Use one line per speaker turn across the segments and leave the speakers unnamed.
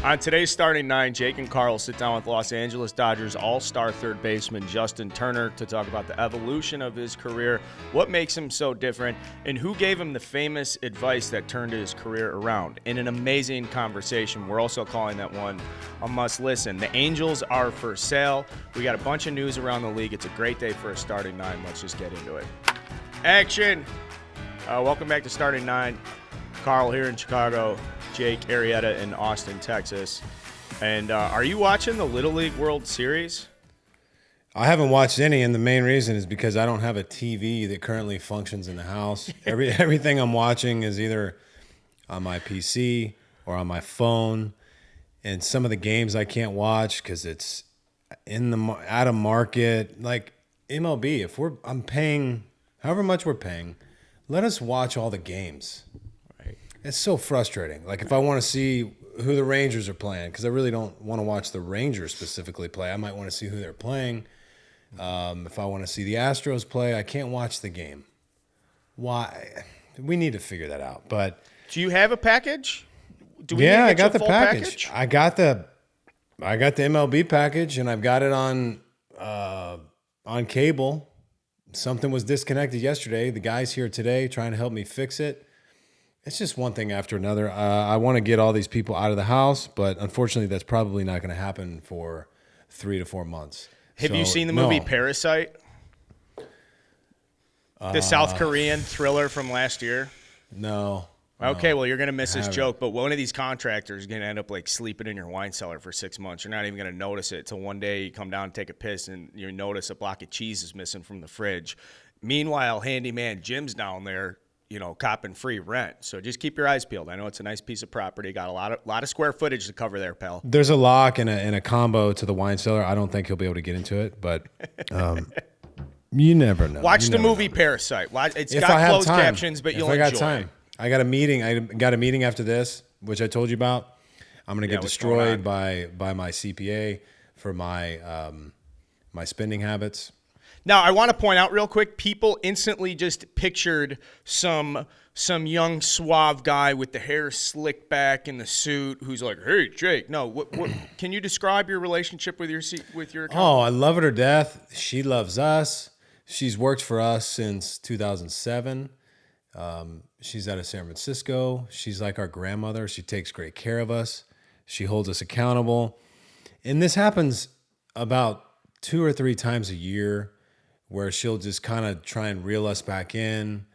On today's starting nine, Jake and Carl sit down with Los Angeles Dodgers all-star third baseman Justin Turner to talk about the evolution of his career, what makes him so different, and who gave him the famous advice that turned his career around. In an amazing conversation, we're also calling that one a must-listen. The Angels are for sale. We got a bunch of news around the league. It's a great day for a starting nine. Let's just get into it. Action! Welcome back to Starting Nine. Carl here in Chicago, Jake, Arrieta in Austin, Texas. And are you watching the Little League World Series?
I haven't watched any, and the main reason is because I don't have a TV that currently functions in the house. Everything I'm watching is either on my PC or on my phone. And some of the games I can't watch because it's out of market. Like MLB, I'm paying however much we're paying, let us watch all the games.
Right.
It's so frustrating. Like if I want to see who the Rangers are playing, because I really don't want to watch the Rangers specifically play. I might want to see who they're playing. If I want to see the Astros play, I can't watch the game. Why? We need to figure that out. But
do you have a package?
I got the package. I got the MLB package, and I've got it on cable. Something was disconnected yesterday. The guy's here today trying to help me fix it. It's just one thing after another. I want to get all these people out of the house, but unfortunately, that's probably not going to happen for 3 to 4 months.
Have you seen the movie Parasite? The South Korean thriller from last year?
No.
Okay, well, you're going to miss this joke, but one of these contractors is going to end up like sleeping in your wine cellar for 6 months. You're not even going to notice it till one day you come down and take a piss and you notice a block of cheese is missing from the fridge. Meanwhile, handyman Jim's down there, copping free rent. So just keep your eyes peeled. I know it's a nice piece of property. Got a lot of square footage to cover there, pal.
There's a lock and a combo to the wine cellar. I don't think he'll be able to get into it, but you never know.
Watch the movie Parasite. It's got closed captions, but you'll enjoy it. Time.
I got a meeting. I got a meeting after this, which I told you about. I'm going to get destroyed by my CPA for my my spending habits.
Now, I want to point out real quick, people instantly just pictured some young suave guy with the hair slicked back in the suit who's like, "Hey, Jake." No, what can you describe your relationship with your accountant?
Oh, I love her to death. She loves us. She's worked for us since 2007. She's out of San Francisco. She's like our grandmother. She takes great care of us. She holds us accountable. And this happens about 2 or 3 times a year where she'll just kind of try and reel us back in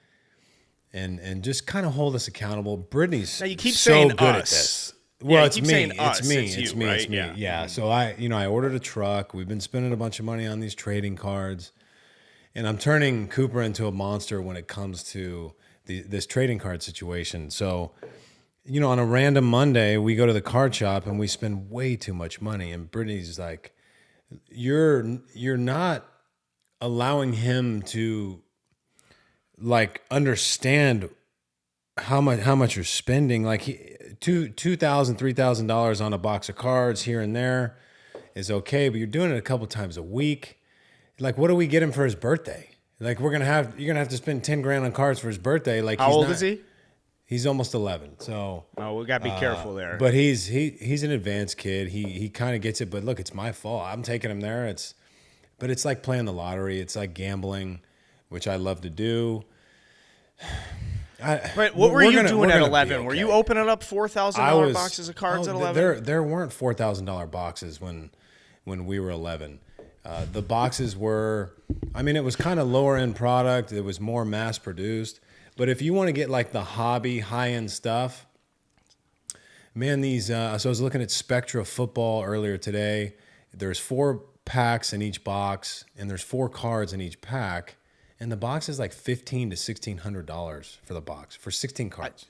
and just kind of hold us accountable. Brittany's
now you keep
so
saying
good
us.
at this. Well, it's me.
It's me.
It's me. Yeah. So I ordered a truck. We've been spending a bunch of money on these trading cards. And I'm turning Cooper into a monster when it comes to this trading card situation. So, on a random Monday, we go to the card shop and we spend way too much money. And Brittany's like, you're not allowing him to like understand how much you're spending. Like $2,000, $3,000 on a box of cards here and there is okay, but you're doing it a couple times a week. Like, what do we get him for his birthday? Like, you're gonna have to spend $10,000 on cards for his birthday. Like,
how old is he?
He's almost 11. So,
we gotta be careful there.
But he's an advanced kid. He kind of gets it. But look, it's my fault. I'm taking him there. It's like playing the lottery. It's like gambling, which I love to do.
But what were you doing at 11? Okay. Were you opening up $4,000 boxes of cards at 11?
There weren't $4,000 boxes when we were 11. The boxes were, it was kind of lower end product. It was more mass produced. But if you want to get like the hobby high end stuff, man, so I was looking at Spectra football earlier today. There's 4 packs in each box, and there's 4 cards in each pack, and the box is like $1,500 to $1,600 for the box for 16 cards.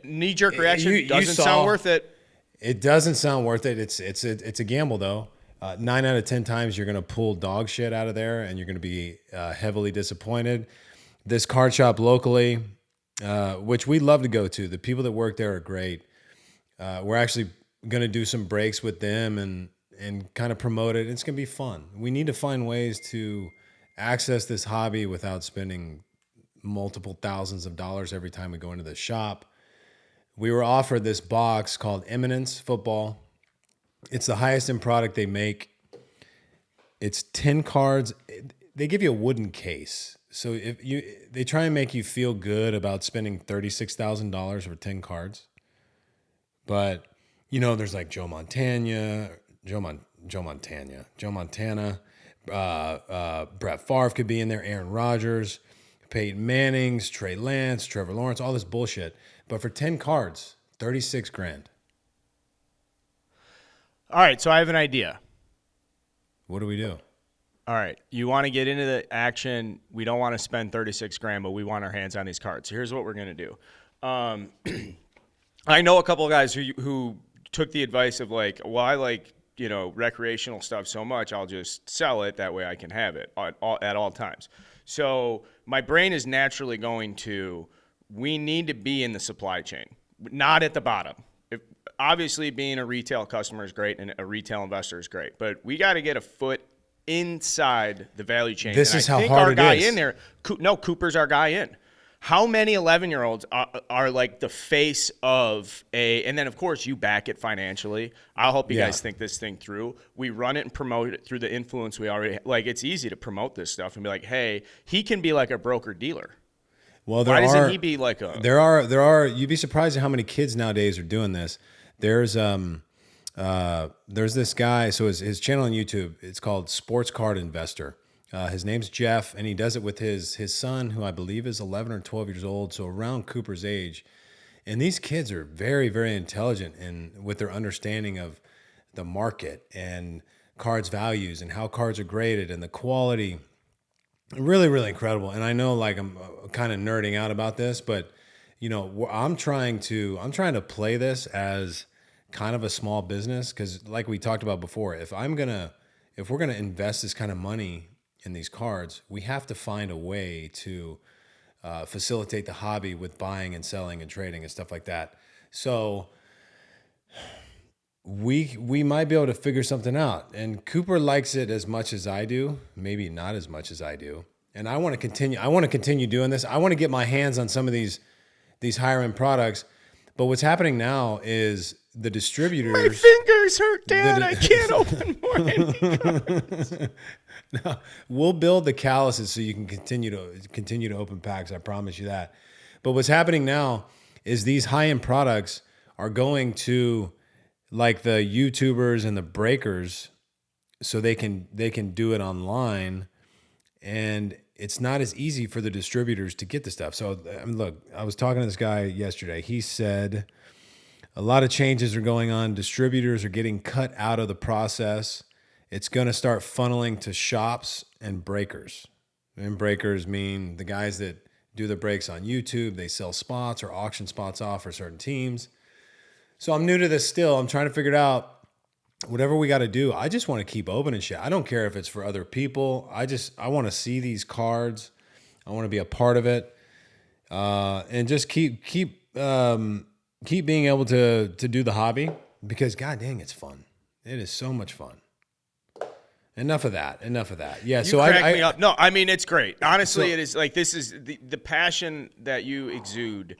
Knee-jerk reaction doesn't sound worth it.
It doesn't sound worth it. It's a gamble though. 9 out of 10 times you're going to pull dog shit out of there, and you're going to be heavily disappointed. This card shop locally, which we love to go to, the people that work there are great. We're actually going to do some breaks with them and kind of promote it. It's going to be fun. We need to find ways to access this hobby without spending multiple thousands of dollars every time we go into the shop. we were offered this box called Eminence Football. It's the highest end product they make. It's 10 cards. They give you a wooden case. So they try and make you feel good about spending $36,000 for 10 cards. But, there's like Joe Montana, Brett Favre could be in there, Aaron Rodgers, Peyton Manning's, Trey Lance, Trevor Lawrence, all this bullshit. But for 10 cards, $36,000.
All right, so I have an idea.
What do we do?
All right, you want to get into the action. We don't want to spend $36,000, but we want our hands on these cards. So here's what we're going to do. I know a couple of guys who took the advice of like, well, I like, recreational stuff so much, I'll just sell it. That way I can have it at all times. So my brain is naturally going to, we need to be in the supply chain, not at the bottom. Obviously, being a retail customer is great and a retail investor is great, but we got to get a foot inside the value chain.
This is how hard it is.
In there, Cooper's our guy in. How many 11-year-olds are like the face of and then of course you back it financially. I'll help you guys think this thing through. We run it and promote it through the influence we already like. It's easy to promote this stuff and be like, hey, he can be like a broker dealer.
Well,
why doesn't he be like a?
There are. You'd be surprised at how many kids nowadays are doing this. There's this guy. So his channel on YouTube, it's called Sports Card Investor. His name's Jeff, and he does it with his son, who I believe is 11 or 12 years old, so around Cooper's age. And these kids are very, very intelligent with their understanding of the market and cards values and how cards are graded and the quality. Really, really incredible. And I know like I'm kind of nerding out about this, but I'm trying to play this as kind of a small business, because like we talked about before, if we're gonna invest this kind of money in these cards, we have to find a way to facilitate the hobby with buying and selling and trading and stuff like that. So we might be able to figure something out. And Cooper likes it as much as I do, maybe not as much as I do. And I want to continue doing this. I want to get my hands on some of these higher end products. But what's happening now is the distributors.
My fingers hurt, Dad. I can't open more.
No, we'll build the calluses so you can continue to open packs. I promise you that. But what's happening now is these high-end products are going to like the YouTubers and the breakers, so they can do it online, and it's not as easy for the distributors to get the stuff. So look, I was talking to this guy yesterday. He said a lot of changes are going on. Distributors are getting cut out of the process. It's going to start funneling to shops and breakers. And breakers mean the guys that do the breaks on YouTube. They sell spots or auction spots off for certain teams. So I'm new to this still. I'm trying to figure it out. Whatever we got to do, I just want to keep opening shit. I don't care if it's for other people. I want to see these cards. I want to be a part of it, and just keep being able to do the hobby, because god dang, it's fun. It is so much fun. Enough of that. Yeah.
You crack me up. No, I mean, it's great. Honestly, it is like, this is the passion that you exude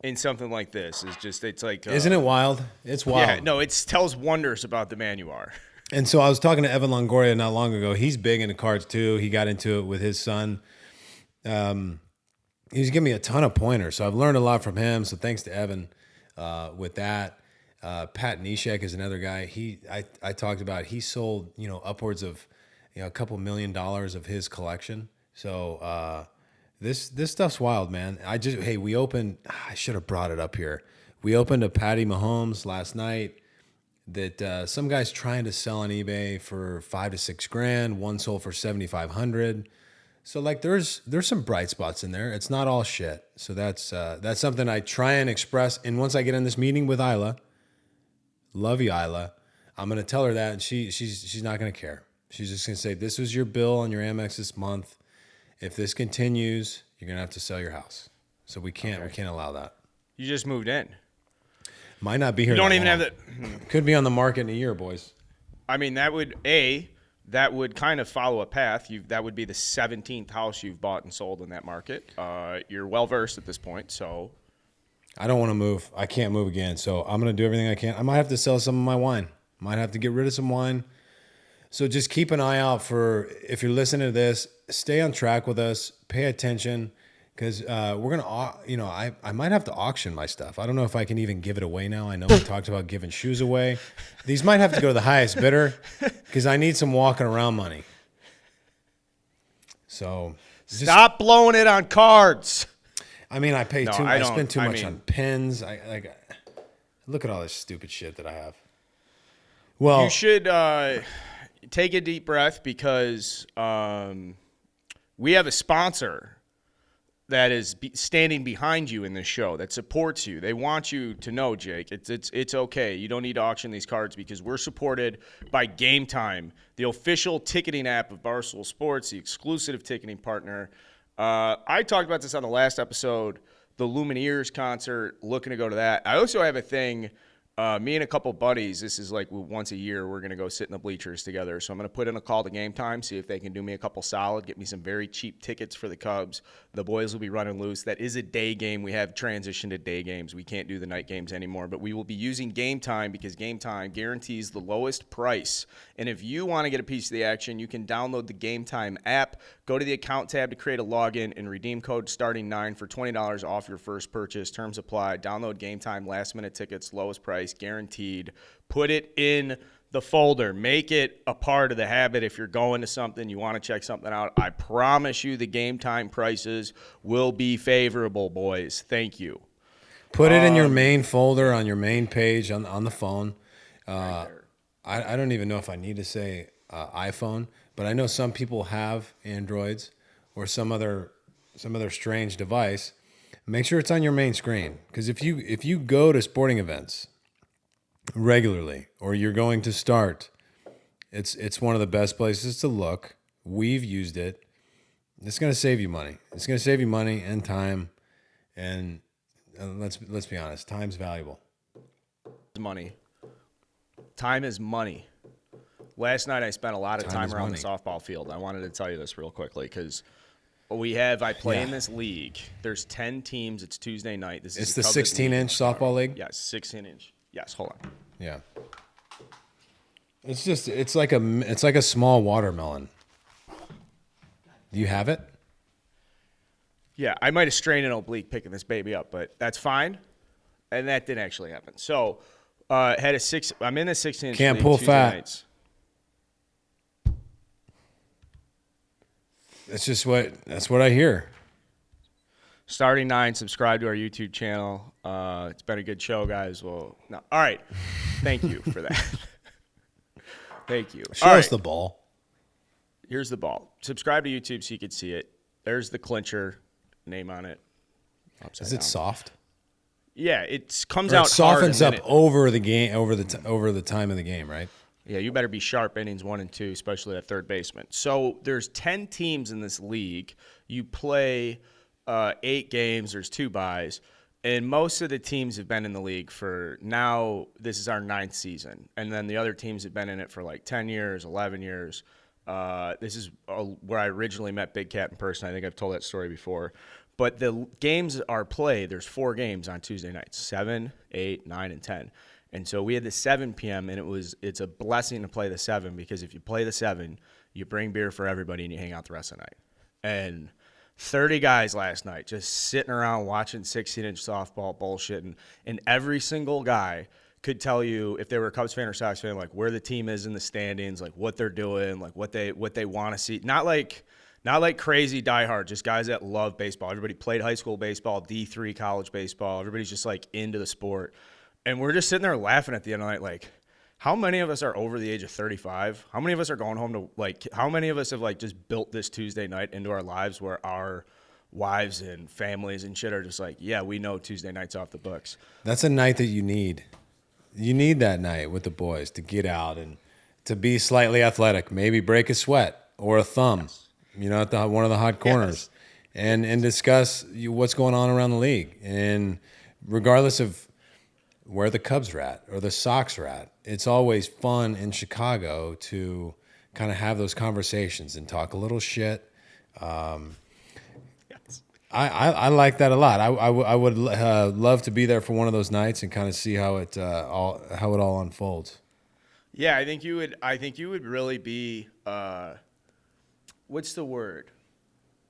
in something like this is just, it's like,
isn't it wild? It's wild.
Yeah, no, it tells wonders about the man you are.
And so I was talking to Evan Longoria not long ago. He's big into cards too. He got into it with his son. He's giving me a ton of pointers. So I've learned a lot from him. So thanks to Evan with that. Pat Neshek is another guy. I talked about, he sold, upwards of, a couple $1 million of his collection. So, this stuff's wild, man. We opened, I should have brought it up here. We opened a Patty Mahomes last night that, some guy's trying to sell on eBay for $5,000 to $6,000. One sold for $7,500. So like there's some bright spots in there. It's not all shit. So that's something I try and express. And once I get in this meeting with Isla, love you, Isla, I'm going to tell her that, and she's not going to care. She's just going to say, this was your bill on your Amex this month. If this continues, you're going to have to sell your house. So we can't allow that.
You just moved in.
Might not be here.
You don't even have that.
Could be on the market in a year, boys.
I mean, that would kind of follow a path. That would be the 17th house you've bought and sold in that market. You're well versed at this point, so.
I don't want to move. I can't move again. So I'm going to do everything I can. I might have to sell some of my wine. Might have to get rid of some wine. So just keep an eye out for, if you're listening to this, stay on track with us, pay attention, because we're going to, I might have to auction my stuff. I don't know if I can even give it away now. I know we talked about giving shoes away. These might have to go to the highest bidder because I need some walking around money. So
stop blowing it on cards.
I mean, I spend too much on pins. Look at all this stupid shit that I have. Well,
you should take a deep breath because we have a sponsor that is standing behind you in this show that supports you. They want you to know, Jake, it's okay. You don't need to auction these cards because we're supported by Game Time, the official ticketing app of Barstool Sports, the exclusive ticketing partner. I talked about this on the last episode, the Lumineers concert, looking to go to that. I also have a thing. Me and a couple buddies, this is like once a year, we're going to go sit in the bleachers together. So I'm going to put in a call to Game Time, see if they can do me a couple solid, get me some very cheap tickets for the Cubs. The boys will be running loose. That is a day game. We have transitioned to day games. We can't do the night games anymore, but we will be using Game Time because Game Time guarantees the lowest price. And if you want to get a piece of the action, you can download the Game Time app, go to the account tab to create a login, and redeem code starting9 for $20 off your first purchase. Terms apply. Download Game Time, last minute tickets, lowest price, guaranteed. Put it in the folder. Make it a part of the habit. If you're going to something, you want to check something out, I promise you the Game Time prices will be favorable, boys. Thank you.
Put it in your main folder on your main page on the phone. I don't even know if I need to say iPhone, but I know some people have Androids or some other strange device. Make sure it's on your main screen, because if you go to sporting events regularly, or you're going to start, it's one of the best places to look. We've used it. It's going to save you money. It's going to save you money and time. And let's be honest, time's valuable.
Money. Time is money. Last night I spent a lot of time around the softball field. I wanted to tell you this real quickly because I play in this league. There's 10 teams. It's Tuesday night.
It's the 16-inch softball league?
Yes, 16-inch. Yes, hold on.
Yeah. It's like a small watermelon. Do you have it?
Yeah, I might have strained an oblique picking this baby up, but that's fine. And that didn't actually happen. So, I'm in the 16-inch
Can't
league
pull
Tuesday
fat.
nights.
That's what I hear.
Starting 9, subscribe to our YouTube channel. It's been a good show, guys. Well, no. All right. Thank you for that. Thank you.
Show us the ball.
Here's the ball. Subscribe to YouTube so you can see it. There's the clincher name on it.
Is it soft?
Yeah, it comes
Or
out
it softens
hard
up over the game, over the time of the game, right?
Yeah, you better be sharp innings 1 and 2, especially at third baseman. So there's 10 teams in this league. You play 8 games. There's 2 byes. And most of the teams have been in the league for now. This is our 9th season. And then the other teams have been in it for like 10 years, 11 years. This is where I originally met Big Cat in person. I think I've told that story before. But the games are played. There's 4 games on Tuesday nights, 7, 8, 9, and 10. And so we had the 7 p.m., and it's a blessing to play the 7 because if you play the 7, you bring beer for everybody and you hang out the rest of the night. And 30 guys last night just sitting around watching 16-inch softball bullshit, and every single guy could tell you if they were a Cubs fan or Sox fan, like where the team is in the standings, like what they're doing, like what they want to see. Not like crazy diehard, just guys that love baseball. Everybody played high school baseball, D3 college baseball. Everybody's just like into the sport. And we're just sitting there laughing at the end of the night, like, how many of us are over the age of 35? How many of us are going home to, like, how many of us have, like, just built this Tuesday night into our lives where our wives and families and shit are just like, yeah, we know Tuesday night's off the books.
That's a night that you need. You need that night with the boys to get out and to be slightly athletic, maybe break a sweat or a thumb, at one of the hot corners, and discuss what's going on around the league. And regardless of where the Cubs are at or the Sox are at, it's always fun in Chicago to kind of have those conversations and talk a little shit. I like that a lot. I would love to be there for one of those nights and kind of see how it all unfolds.
Yeah, I think you would. I think you would really be. What's the word?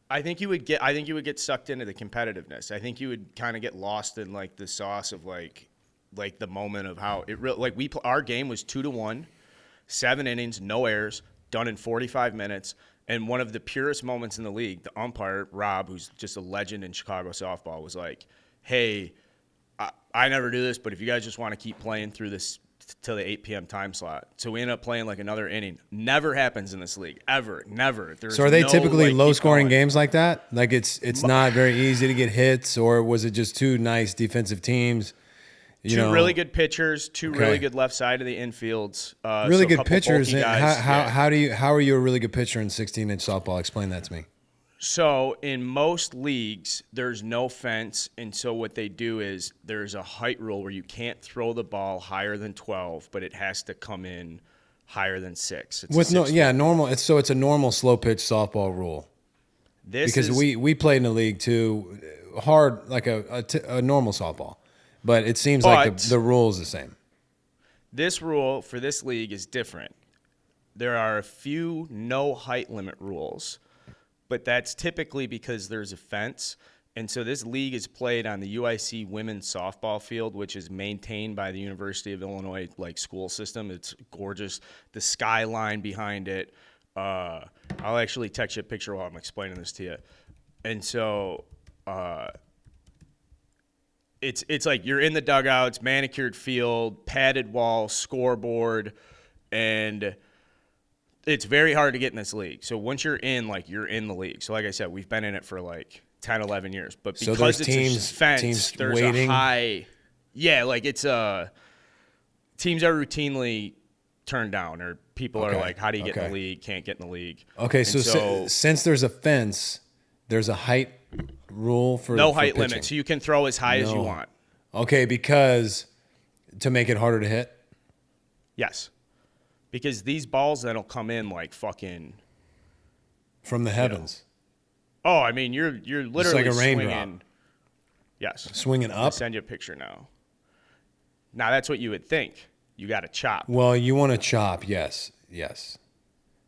I think you would get. I think you would get sucked into the competitiveness. I think you would kind of get lost in like the sauce of like the moment of how it really like our game was 2-1, 7 innings, no errors, done in 45 minutes. And one of the purest moments in the league, the umpire, Rob, who's just a legend in Chicago softball, was like, hey, I never do this, but if you guys just want to keep playing through this till the 8 p.m. time slot. So we end up playing like another inning. Never happens in this league. Ever. Never.
So are they typically low-scoring games like that? Like it's not very easy to get hits, or was it just two nice defensive teams?
Two really good pitchers, really good left side of the infields.
Really good pitchers. How are you a really good pitcher in 16-inch softball? Explain that to me.
So in most leagues, there's no fence, and so what they do is there's a height rule where you can't throw the ball higher than 12, but it has to come in higher than 6. It's
normal. It's a normal slow pitch softball rule. We played in the league too, hard like a normal softball. But it seems like the rule is the same.
This rule for this league is different. There are a few no height limit rules, but that's typically because there's a fence. And so this league is played on the UIC women's softball field, which is maintained by the University of Illinois school system. It's gorgeous. The skyline behind it. I'll actually text you a picture while I'm explaining this to you. And so It's like you're in the dugouts, manicured field, padded wall, scoreboard, and it's very hard to get in this league. So once you're in, you're in the league. So like I said, we've been in it for 10, 11 years. But because it's a fence, there's waiting. A high – yeah, it's teams are routinely turned down, or people are like, how do you get in the league, can't get in the league.
Okay, so since there's a fence, there's a height rule for
no height
pitching.
limit, so you can throw as high as you want.
Okay, because to make it harder to hit?
Yes. Because these balls that'll come in fucking
from the heavens.
Oh, I mean, you're literally
it's like a raindrop.
Swinging. Yes.
Swinging up?
I'll send you a picture now. Now, that's what you would think. You got to chop.
Well, you want to chop, yes.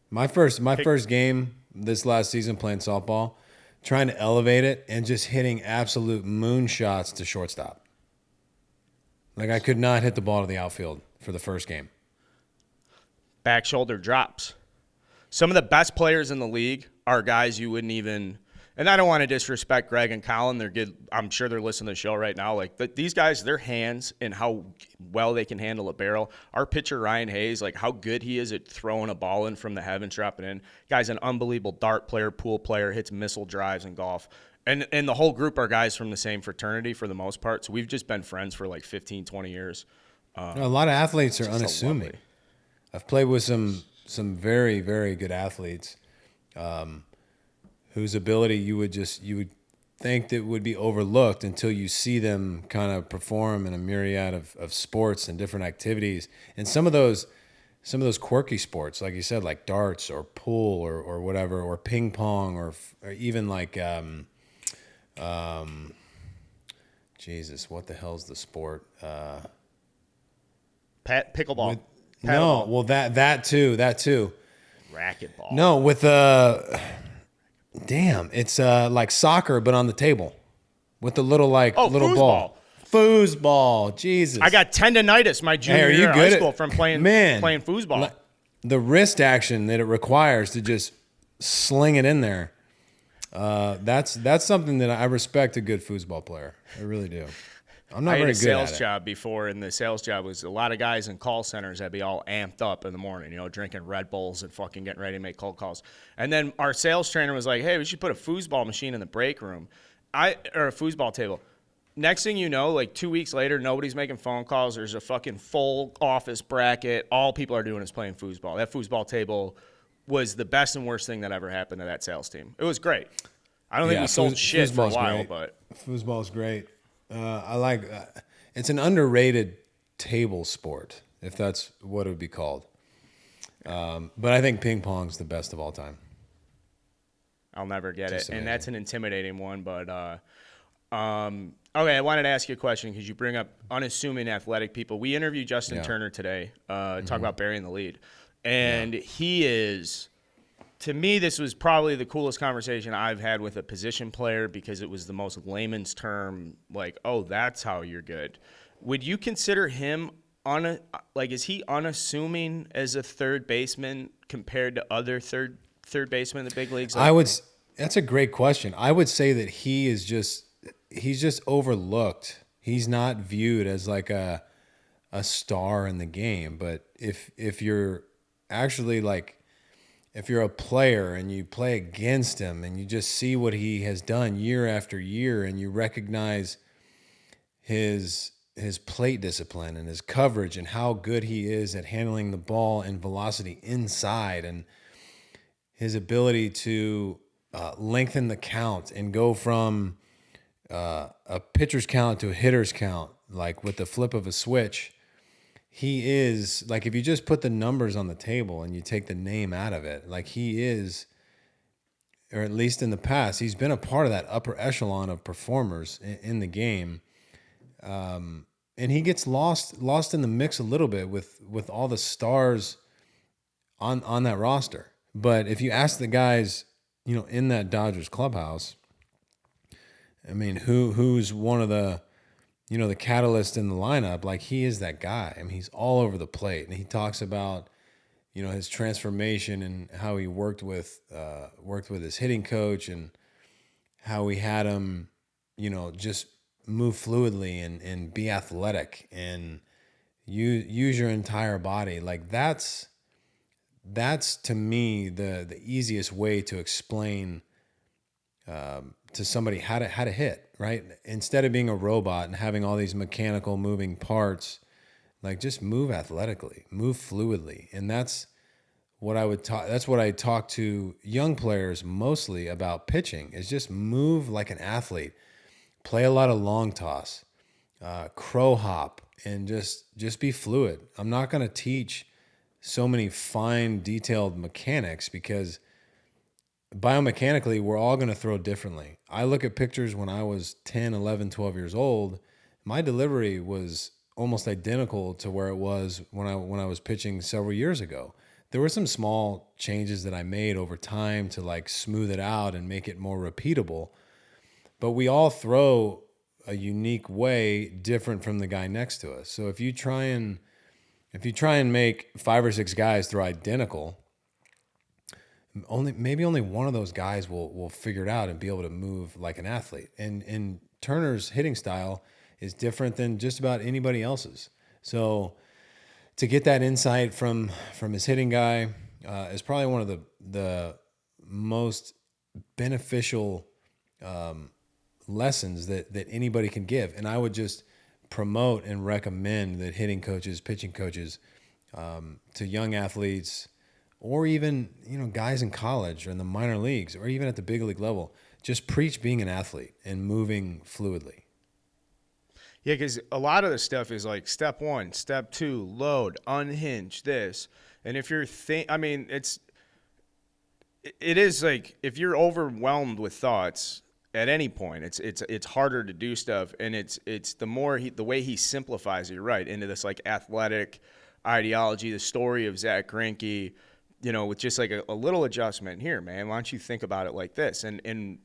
My first game this last season playing softball, trying to elevate it and just hitting absolute moonshots to shortstop. I could not hit the ball to the outfield for the first game.
Back shoulder drops. Some of the best players in the league are guys you wouldn't even – and I don't want to disrespect Greg and Colin. They're good. I'm sure they're listening to the show right now. These guys, their hands and how well they can handle a barrel. Our pitcher, Ryan Hayes, how good he is at throwing a ball in from the heavens, dropping in. Guy's an unbelievable dart player, pool player, hits missile drives in golf. And the whole group are guys from the same fraternity for the most part. So we've just been friends for 15, 20 years.
A lot of athletes are unassuming. I've played with some very, very good athletes whose ability you would think that would be overlooked until you see them kind of perform in a myriad of sports and different activities. And some of those quirky sports, like you said, like darts or pool or whatever, or ping pong or even Jesus, what the hell's the sport?
Pickleball.
No, well that too.
Racquetball.
No, with damn, it's like soccer but on the table with the little little
foosball.
Ball. Foosball. Jesus.
I got tendonitis my junior year of high school from playing foosball.
The wrist action that it requires to just sling it in there. That's something that I respect a good foosball player. I really do. I'm not very good at it. I had a
sales job before, and the sales job was a lot of guys in call centers that'd be all amped up in the morning, drinking Red Bulls and fucking getting ready to make cold calls. And then our sales trainer was like, hey, we should put a foosball machine in the break room, or a foosball table. Next thing you know, 2 weeks later, nobody's making phone calls. There's a fucking full office bracket. All people are doing is playing foosball. That foosball table was the best and worst thing that ever happened to that sales team. It was great. I don't think we sold shit for a while,
great.
But
foosball's great. I like it's an underrated table sport, if that's what it would be called. But I think ping pong's the best of all time.
I'll never get
Just
it. And
amazing.
that's an intimidating one. But okay, I wanted to ask you a question because you bring up unassuming athletic people. We interviewed Justin Turner today, talk about burying the lead. And he is, to me, this was probably the coolest conversation I've had with a position player because it was the most layman's term, like, oh, that's how you're good. Would you consider him is he unassuming as a third baseman compared to other third basemen in the big leagues?
That's a great question. I would say that he's just overlooked. He's not viewed as like a star in the game. But if you're actually like, if you're a player and you play against him and you just see what he has done year after year and you recognize his plate discipline and his coverage and how good he is at handling the ball and velocity inside and his ability to lengthen the count and go from a pitcher's count to a hitter's count, like with the flip of a switch. He is, like, if you just put the numbers on the table and you take the name out of it, like he is, or at least in the past, he's been a part of that upper echelon of performers in the game. And he gets lost in the mix a little bit with all the stars on that roster. But if you ask the guys, in that Dodgers clubhouse, I mean, who's one of the, the catalyst in the lineup, like he is that guy. I mean, he's all over the plate. And he talks about, his transformation and how he worked with his hitting coach and how he had him, just move fluidly and be athletic and use your entire body. Like that's to me the easiest way to explain to somebody how to hit, right? Instead of being a robot and having all these mechanical moving parts, like just move athletically, move fluidly. And that's what I talk to young players mostly about pitching is just move like an athlete, play a lot of long toss, crow hop, and just be fluid. I'm not going to teach so many fine detailed mechanics because biomechanically, we're all going to throw differently. I look at pictures when I was 10, 11, 12 years old. My delivery was almost identical to where it was when I was pitching several years ago. There were some small changes that I made over time to like smooth it out and make it more repeatable. But we all throw a unique way different from the guy next to us. So if you try and make 5 or 6 guys throw identical, maybe only one of those guys will figure it out and be able to move like an athlete. And Turner's hitting style is different than just about anybody else's. So to get that insight from his hitting guy is probably one of the most beneficial lessons that anybody can give. And I would just promote and recommend that hitting coaches, pitching coaches, to young athletes, or even, guys in college or in the minor leagues or even at the big league level, just preach being an athlete and moving fluidly.
Yeah, because a lot of the stuff is like step 1, step 2, load, unhinge, this. And if you're it is like if you're overwhelmed with thoughts at any point, it's harder to do stuff. And it's the way he simplifies it, right, into this like athletic ideology, the story of Zach Greinke, with just like a little adjustment here, man. Why don't you think about it like this? And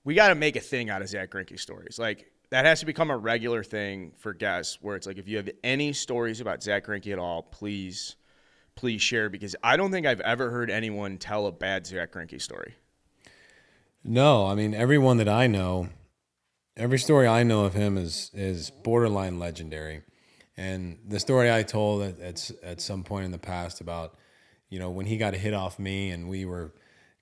we got to make a thing out of Zach Greinke stories. Like that has to become a regular thing for guests where it's like, if you have any stories about Zach Greinke at all, please share, because I don't think I've ever heard anyone tell a bad Zach Greinke story.
No, I mean, everyone that I know, every story I know of him is borderline legendary. And the story I told at some point in the past about, when he got a hit off me and we were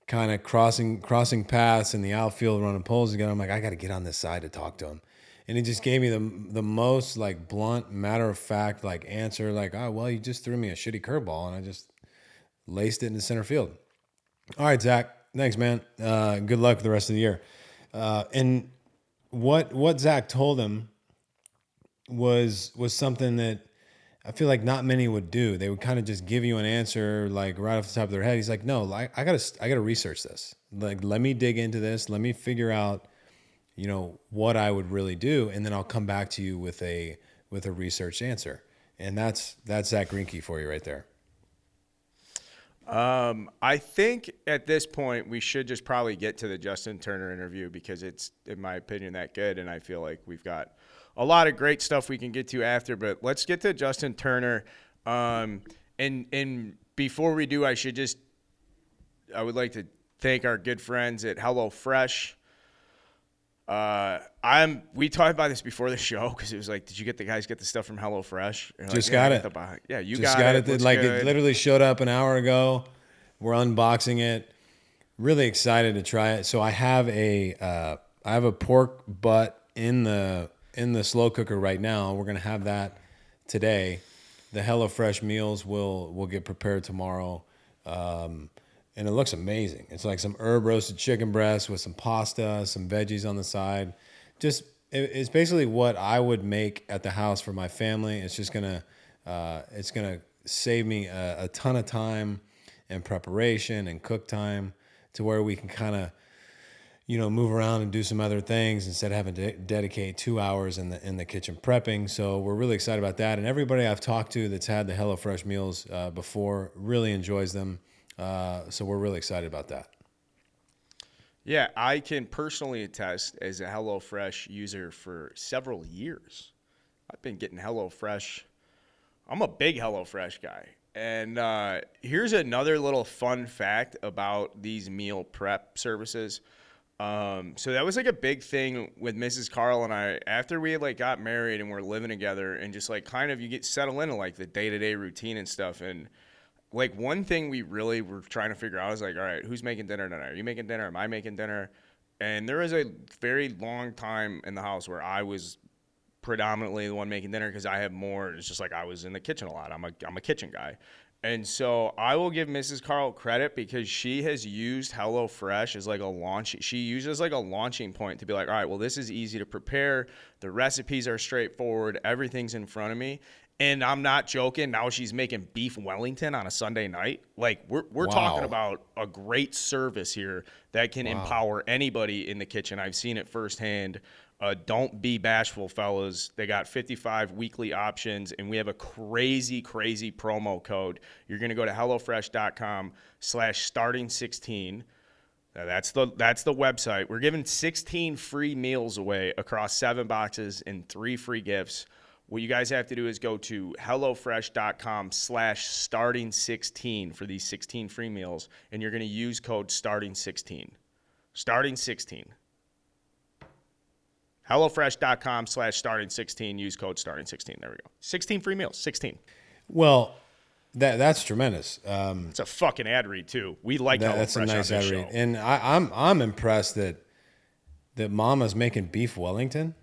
kind of crossing paths in the outfield running poles together, I'm like, I got to get on this side to talk to him. And he just gave me the most like blunt, matter of fact, like answer, like, oh, well, you just threw me a shitty curveball and I just laced it into center field. All right, Zach, thanks, man. Good luck for the rest of the year. And what Zach told him was something that I feel like not many would do. They would kind of just give you an answer like right off the top of their head. He's like, no, like I gotta research this. Like, let me dig into this. Let me figure out, what I would really do, and then I'll come back to you with a researched answer. And that's Zach Greinke for you right there.
I think at this point we should just probably get to the Justin Turner interview because it's, in my opinion, that good, and I feel like we've got a lot of great stuff we can get to after. But let's get to Justin Turner. And before we do, I would like to thank our good friends at HelloFresh. We talked about this before the show because it was like, did you guys get the stuff from HelloFresh?
Just got it.
Yeah, you
just
got
it. Like good. It literally showed up an hour ago. We're unboxing it. Really excited to try it. So I have a pork butt in the slow cooker right now. We're gonna have that today. The HelloFresh meals will get prepared tomorrow. And it looks amazing. It's like some herb roasted chicken breast with some pasta, some veggies on the side. It's basically what I would make at the house for my family. It's just gonna save me a ton of time and preparation and cook time to where we can kind of, move around and do some other things instead of having to dedicate 2 hours in the kitchen prepping. So we're really excited about that. And everybody I've talked to that's had the HelloFresh meals before really enjoys them. So we're really excited about that.
Yeah, I can personally attest as a HelloFresh user for several years. I've been getting HelloFresh. I'm a big HelloFresh guy. And here's another little fun fact about these meal prep services. So that was like a big thing with Mrs. Carl and I after we had got married and we're living together and just kind of you get settled into the day-to-day routine and stuff. And one thing we really were trying to figure out is all right, who's making dinner tonight? Are you making dinner? Am I making dinner? And there was a very long time in the house where I was predominantly the one making dinner because I have more. It's just I was in the kitchen a lot. I'm a kitchen guy. And so I will give Mrs. Carl credit because she has used HelloFresh as a launch. She uses a launching point to be all right, well, this is easy to prepare. The recipes are straightforward. Everything's in front of me. And I'm not joking. Now she's making beef Wellington on a Sunday night. We're talking about a great service here that can empower anybody in the kitchen. I've seen it firsthand. Don't be bashful, fellas. They got 55 weekly options, and we have a crazy, crazy promo code. You're going to go to HelloFresh.com/starting16. That's the website. We're giving 16 free meals away across 7 boxes and 3 free gifts. What you guys have to do is go to HelloFresh.com/starting16 for these 16 free meals, and you're going to use code starting16. Starting16. HelloFresh.com/starting16. Use code starting16. There we go. 16 free meals. 16.
Well, that's tremendous.
It's a fucking ad read too. We like HelloFresh. That's a nice ad read,
and I'm impressed that Mama's making beef Wellington.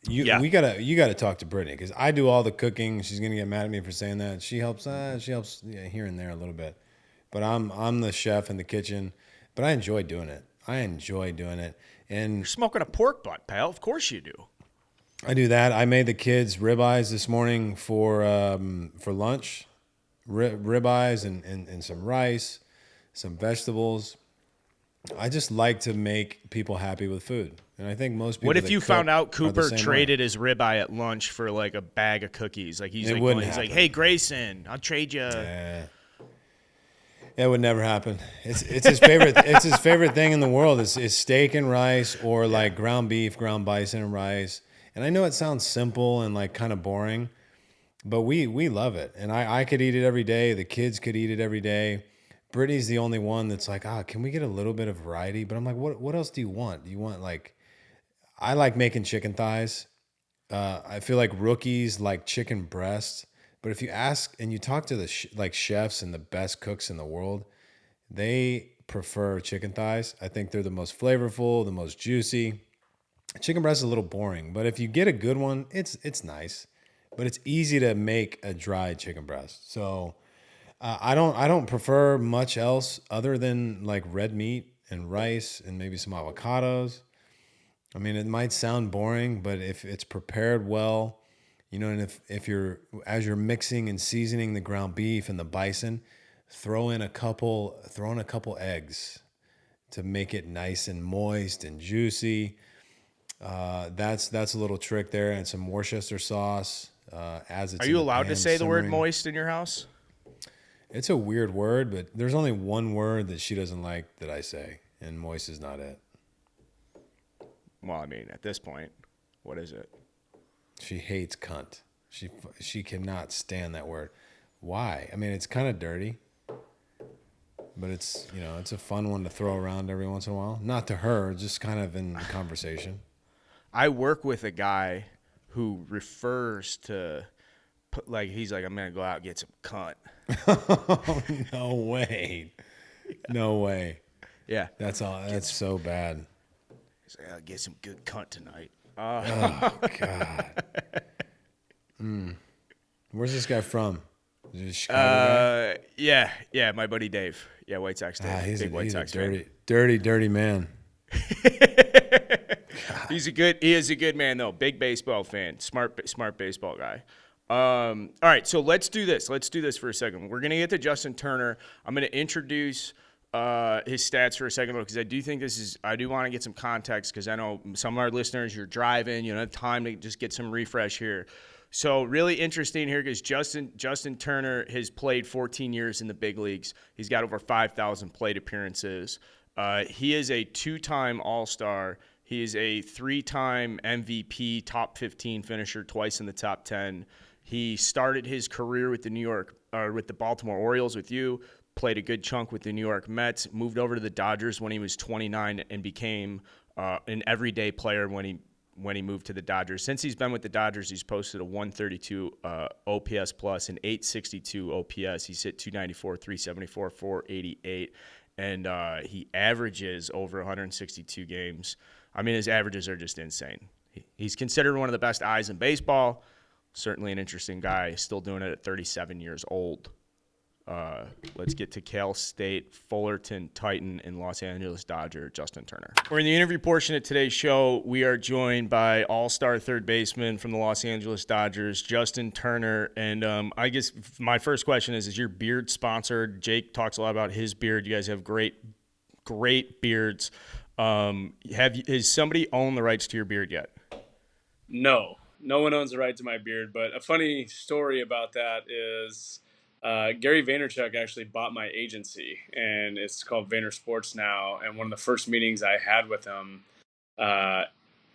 You gotta talk to Brittany because I do all the cooking. She's gonna get mad at me for saying that. She helps here and there a little bit, but I'm the chef in the kitchen. But I enjoy doing it. And
you're smoking a pork butt, pal. Of course you do.
I do that. I made the kids ribeyes this morning for lunch. Ribeyes and some rice, some vegetables. I just like to make people happy with food. And I think most people.
What if you found out Cooper traded his ribeye at lunch for a bag of cookies? He's like, hey Grayson, I'll trade you.
It would never happen. It's his favorite. It's his favorite thing in the world is steak and rice or ground beef, ground bison and rice. And I know it sounds simple and kind of boring, but we love it. And I could eat it every day. The kids could eat it every day. Brittany's the only one that's can we get a little bit of variety? But I'm like, what else do you want? Do you want I like making chicken thighs. I feel like rookies like chicken breasts. But if you ask and you talk to the chefs and the best cooks in the world, they prefer chicken thighs. I think they're the most flavorful, the most juicy. Chicken breast is a little boring, but if you get a good one, it's nice. But it's easy to make a dry chicken breast. So I don't prefer much else other than red meat and rice and maybe some avocados. I mean, it might sound boring, but if it's prepared well And if you're as you're mixing and seasoning the ground beef and the bison, throw in a couple eggs to make it nice and moist and juicy. That's a little trick there, and some Worcester sauce as
Are
it's in
you
the
allowed to
pan
say the word
simmering.
moist in your house?
It's a weird word, but there's only one word that she doesn't like that I say, and moist is not it.
Well, I mean, at this point, what is it?
She hates cunt. She cannot stand that word. Why? I mean, it's kind of dirty, but it's a fun one to throw around every once in a while. Not to her, just kind of in conversation.
I work with a guy who refers to, he's like, I'm going to go out and get some cunt.
Oh, no way. No way.
Yeah.
That's all. That's so bad.
He's like, I'll get some good cunt tonight.
Oh, God. Where's this guy from? Is he a Chicago guy?
Yeah, my buddy Dave. Yeah, White Sox Dave.
He's
Big White
a
Sox
dirty man.
He is a good man though. Big baseball fan. Smart baseball guy. All right, so let's do this. Let's do this for a second. We're gonna get to Justin Turner. I'm gonna introduce his stats for a second because I do think I do want to get some context because I know some of our listeners, you're driving, you don't have time to just get some refresh here. So really interesting here because Justin Turner has played 14 years in the big leagues. He's got over 5,000 plate appearances. He is a 2-time All-Star. He is a 3-time MVP, top 15 finisher, twice in the top 10. He started his career with the Baltimore Orioles with you, played a good chunk with the New York Mets, moved over to the Dodgers when he was 29 and became an everyday player when he moved to the Dodgers. Since he's been with the Dodgers, he's posted a 132 OPS plus, an 862 OPS. He's hit 294, 374, 488, and he averages over 162 games. I mean, his averages are just insane. He's considered one of the best eyes in baseball. Certainly an interesting guy, still doing it at 37 years old. Let's get to Cal State, Fullerton Titan, and Los Angeles Dodger, Justin Turner. We're in the interview portion of today's show. We are joined by all-star third baseman from the Los Angeles Dodgers, Justin Turner. And I guess my first question is your beard sponsored? Jake talks a lot about his beard. You guys have great beards. Has somebody owned the rights to your beard yet?
No one owns the right to my beard. But a funny story about that is Gary Vaynerchuk actually bought my agency, and it's called Vayner Sports now. And one of the first meetings I had with him,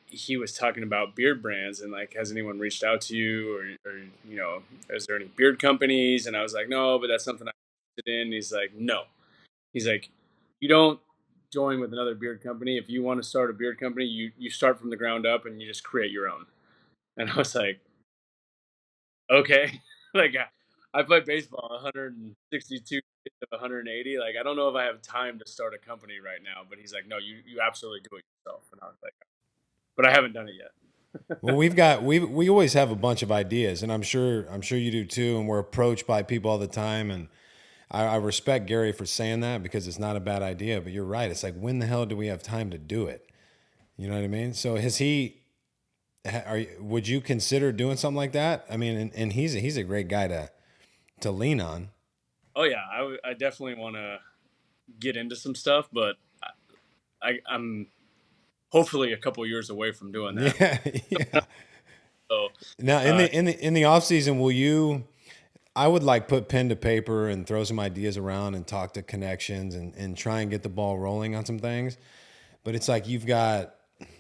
he was talking about beard brands and like, has anyone reached out to you or is there any beard companies? And I was like, no, but that's something I'm interested in. And he's like, no. He's like, you don't join with another beard company. If you want to start a beard company, you start from the ground up and you just create your own. And I was like, okay. Like, I played baseball 162 of 180. Like, I don't know if I have time to start a company right now. But he's like, no, you absolutely do it yourself. And I was like, but I haven't done it yet.
Well, we always have a bunch of ideas, and I'm sure you do too. And we're approached by people all the time, and I respect Gary for saying that because it's not a bad idea. But you're right. It's like, when the hell do we have time to do it? You know what I mean? So would you consider doing something like that? I mean, and he's a great guy to lean on.
Oh yeah, I definitely want to get into some stuff, but I'm hopefully a couple years away from doing that.
Yeah.
So
now in the off season, will you? I would like put pen to paper and throw some ideas around and talk to connections and try and get the ball rolling on some things. But it's like you got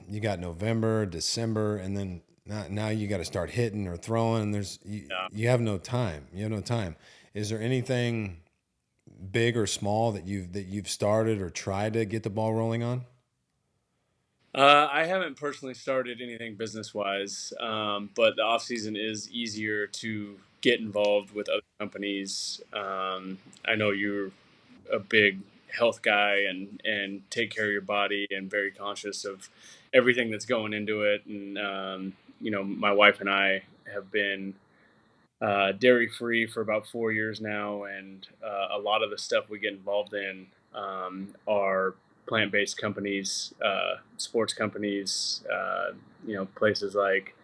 November, December, and then now you got to start hitting or throwing. You have no time. You have no time. Is there anything big or small that you've started or tried to get the ball rolling on?
I haven't personally started anything business-wise, but the off-season is easier to get involved with other companies. I know you're a big health guy and take care of your body and very conscious of everything that's going into it. And, my wife and I have been dairy-free for about 4 years now, and a lot of the stuff we get involved in are plant-based companies, sports companies, places like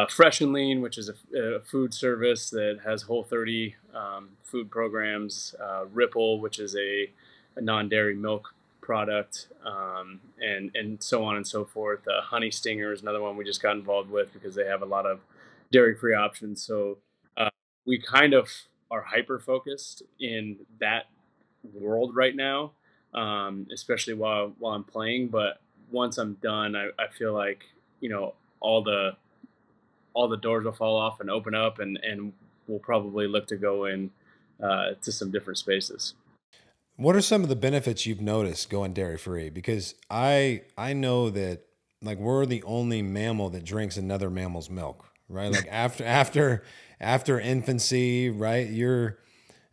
Fresh and Lean, which is a food service that has Whole30 food programs. Ripple, which is a non-dairy milk product, and so on and so forth. Honey Stinger is another one we just got involved with because they have a lot of dairy-free options. So we kind of are hyper focused in that world right now, especially while I'm playing. But once I'm done, I feel like all the doors will fall off and open up, and we'll probably look to go in to some different spaces.
What are some of the benefits you've noticed going dairy free? Because I know that like we're the only mammal that drinks another mammal's milk, right? Like after infancy, right? You're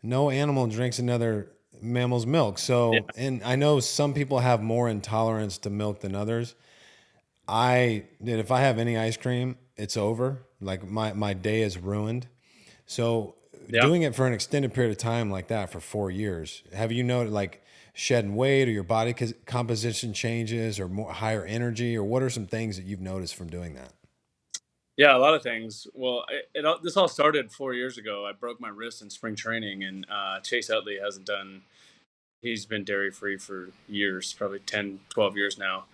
no animal drinks another mammal's milk.
Yeah,
So, and I know some people have more intolerance to milk than others. If I have any ice cream, it's over. Like my day is ruined. So
yeah.
doing it for an extended period of time like that for 4 years, have you noted like shedding weight or your body composition changes or more higher energy, or what are some things that you've noticed from doing that?
Yeah, a lot of things. Well, this all started 4 years ago. I broke my wrist in spring training, and Chase Utley hasn't done. He's been dairy free for years, probably 10, 12 years now.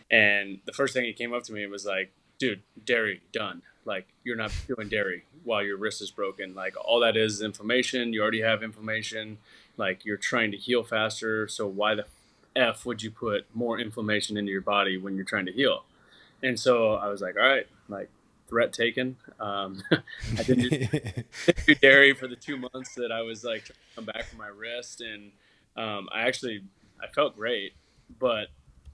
And the first thing he came up to me and was like, "Dude, dairy done. Like you're not doing dairy while your wrist is broken. Like all that is inflammation. You already have inflammation. Like you're trying to heal faster. So why the f would you put more inflammation into your body when you're trying to heal?" And so I was like, "All right, like." Threat taken. I didn't do dairy for the 2 months that I was like trying to come back from my wrist, and I felt great, but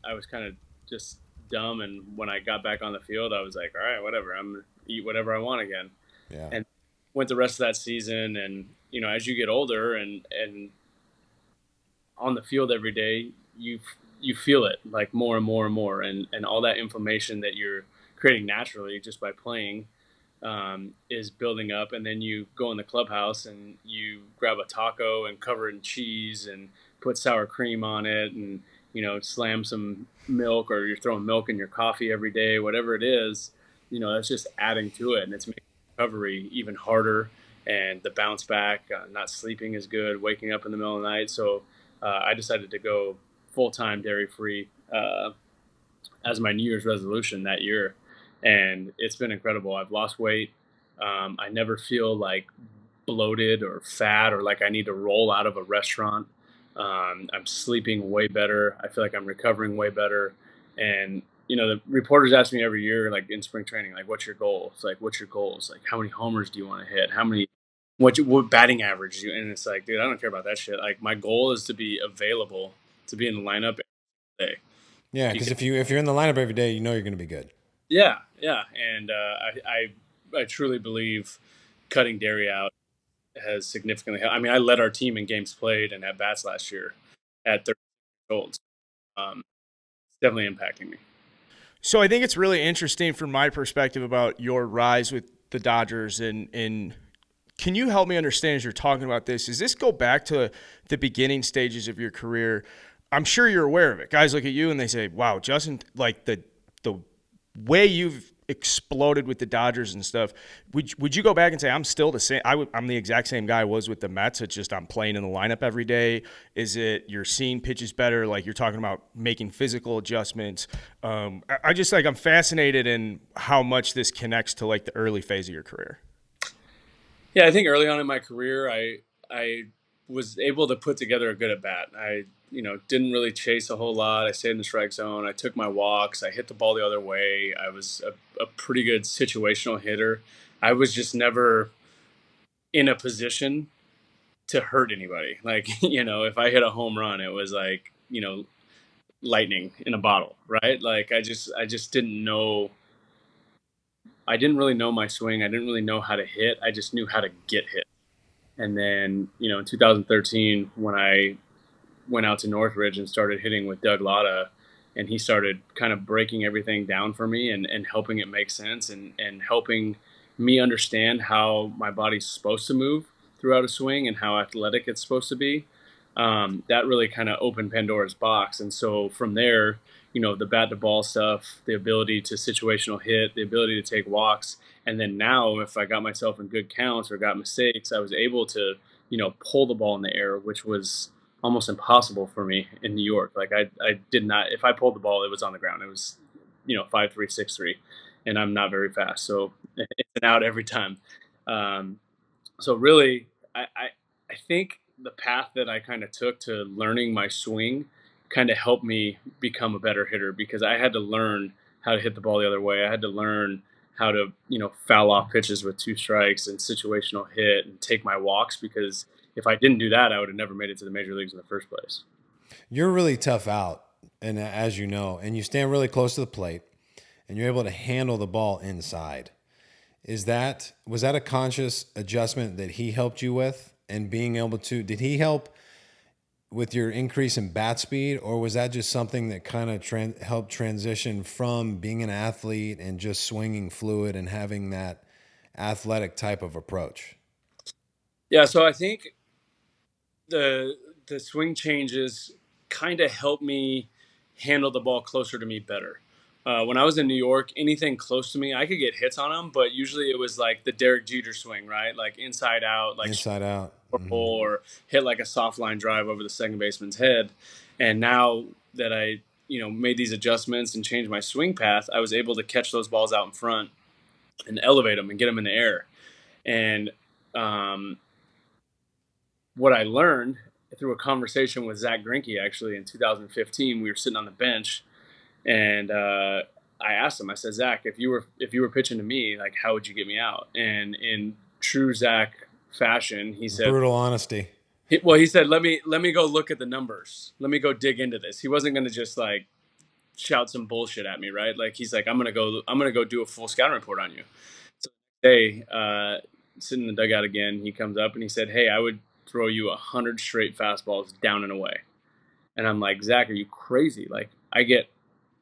I was kind of just dumb. And when I got back on the field, I was like, all right, whatever. I'm gonna eat whatever I want again,
Yeah.
and went the rest of that season. And as you get older and on the field every day, you feel it like more and more and more, and all that information that you're creating naturally just by playing is building up. And then you go in the clubhouse and you grab a taco and cover it in cheese and put sour cream on it, and slam some milk, or you're throwing milk in your coffee every day, whatever it is. That's just adding to it, and it's making recovery even harder, and the bounce back, not sleeping is good, waking up in the middle of the night. So I decided to go full-time dairy free as my New Year's resolution that year, and it's been incredible. I've lost weight. I never feel like bloated or fat or like I need to roll out of a restaurant. I'm sleeping way better. I feel like I'm recovering way better. And the reporters ask me every year, like in spring training, like, "What's your goal?" It's like, "What's your goals? Like, how many homers do you want to hit? What batting average do you?" And it's like, dude, I don't care about that shit. Like, my goal is to be available to be in the lineup every day.
Yeah, because if you're in the lineup every day, you know you're going to be good.
Yeah, yeah, and I truly believe cutting dairy out has significantly helped. I mean, I led our team in games played and at bats last year at 30 years old. It's definitely impacting me.
So I think it's really interesting from my perspective about your rise with the Dodgers, and can you help me understand as you're talking about this? Does this go back to the beginning stages of your career? I'm sure you're aware of it. Guys look at you and they say, "Wow, Justin, like the way you've exploded with the Dodgers and stuff." Would you go back and say, "I'm still the same? I'm the exact same guy I was with the Mets. It's just I'm playing in the lineup every day." Is it you're seeing pitches better? Like you're talking about making physical adjustments. I just I'm fascinated in how much this connects to like the early phase of your career.
Yeah, I think early on in my career, I was able to put together a good at bat. I didn't really chase a whole lot. I stayed in the strike zone. I took my walks. I hit the ball the other way. I was a pretty good situational hitter. I was just never in a position to hurt anybody. Like if I hit a home run, it was like lightning in a bottle, right? Like I just didn't know. I didn't really know my swing. I didn't really know how to hit. I just knew how to get hit. And then, in 2013, when I went out to Northridge and started hitting with Doug Lotta, and he started kind of breaking everything down for me and helping it make sense, and helping me understand how my body's supposed to move throughout a swing and how athletic it's supposed to be. that really kind of opened Pandora's box. And so from there, the bat to ball stuff, the ability to situational hit, the ability to take walks. And then now, if I got myself in good counts or got mistakes, I was able to, pull the ball in the air, which was almost impossible for me in New York. Like I did not, if I pulled the ball, it was on the ground. It was, 5-3, 6-3, and I'm not very fast. So it's an out every time. Um, so really, I think the path that I kind of took to learning my swing kind of helped me become a better hitter, because I had to learn how to hit the ball the other way. I had to learn how to, foul off pitches with 2 strikes and situational hit and take my walks, because if I didn't do that, I would have never made it to the major leagues in the first place.
You're really tough out, and as you know, and you stand really close to the plate, and you're able to handle the ball inside. Was that a conscious adjustment that he helped you with, and being able to? Did he help with your increase in bat speed, or was that just something that kind of helped transition from being an athlete and just swinging fluid and having that athletic type of approach?
Yeah, so I think the swing changes kind of helped me handle the ball closer to me better. When I was in New York, anything close to me, I could get hits on them, but usually it was like the Derek Jeter swing, right? Like inside out, like
Inside out.
or hit like a soft line drive over the second baseman's head. And now that I, made these adjustments and changed my swing path, I was able to catch those balls out in front and elevate them and get them in the air. And what I learned through a conversation with Zach Greinke, actually in 2015, we were sitting on the bench, and I asked him. I said, Zach, if you were pitching to me, like, how would you get me out? And in true Zach fashion, he said,
brutal honesty.
He said, let me go look at the numbers. Let me go dig into this. He wasn't going to just like shout some bullshit at me, right? Like, he's like, I'm gonna go do a full scouting report on you. So today, sitting in the dugout again, he comes up and he said, hey, I would throw you 100 straight fastballs down and away. And I'm like, Zach, are you crazy? Like, I get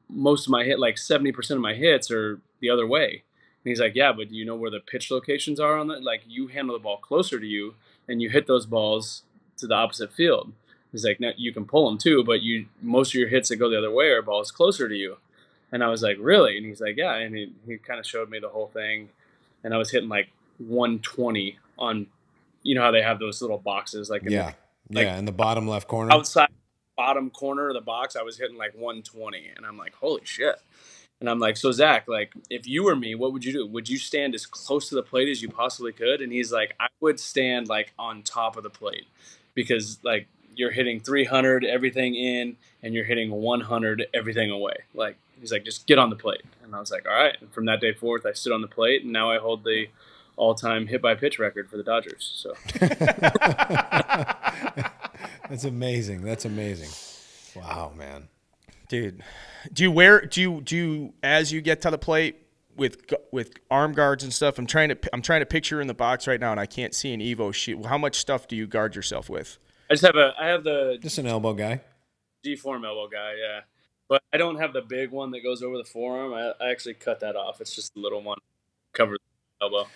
most of my hit, like 70% of my hits are the other way. And he's like, yeah, but do you know where the pitch locations are on that? Like, you handle the ball closer to you and you hit those balls to the opposite field. He's like, no, you can pull them too, but most of your hits that go the other way are balls closer to you. And I was like, really? And he's like, yeah. And he kind of showed me the whole thing. And I was hitting like 120 on, how they have those little boxes, like
in the bottom left corner,
outside bottom corner of the box. I was hitting like 120, and I'm like, holy shit. And I'm like, so Zach, like, if you were me, what would you do? Would you stand as close to the plate as you possibly could? And he's like, I would stand like on top of the plate, because like you're hitting 300 everything in, and you're hitting 100 everything away. Like, he's like, just get on the plate. And I was like, all right. And from that day forth, I stood on the plate, and now I hold the all-time hit-by-pitch record for the Dodgers. So
That's amazing. Wow, man.
Dude, do you as you get to the plate with arm guards and stuff? I'm trying to picture in the box right now, and I can't see an Evo sheet. How much stuff do you guard yourself with?
I have
Just an elbow guy.
G-form elbow guy, yeah. But I don't have the big one that goes over the forearm. I actually cut that off. It's just a little one covers the elbow.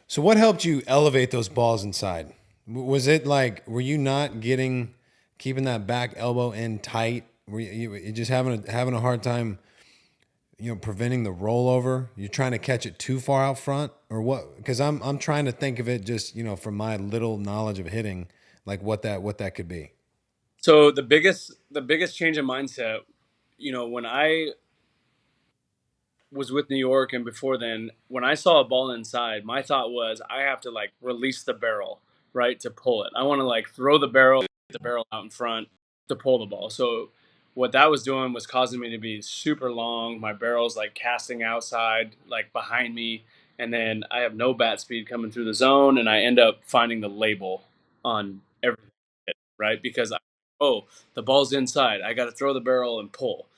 So what helped you elevate those balls inside? Was it like, were you not keeping that back elbow in tight? Were you just having a hard time, preventing the rollover? You're trying to catch it too far out front, or what? Because I'm trying to think of it just, from my little knowledge of hitting, like what that could be.
So the biggest change in mindset, when I was with New York and before then, when I saw a ball inside, my thought was I have to like release the barrel, right, to pull it. I want to like throw the barrel out in front to pull the ball. So what that was doing was causing me to be super long. My barrel's like casting outside, like behind me, and then I have no bat speed coming through the zone, and I end up finding the label on everything, right? Because the ball's inside. I got to throw the barrel and pull.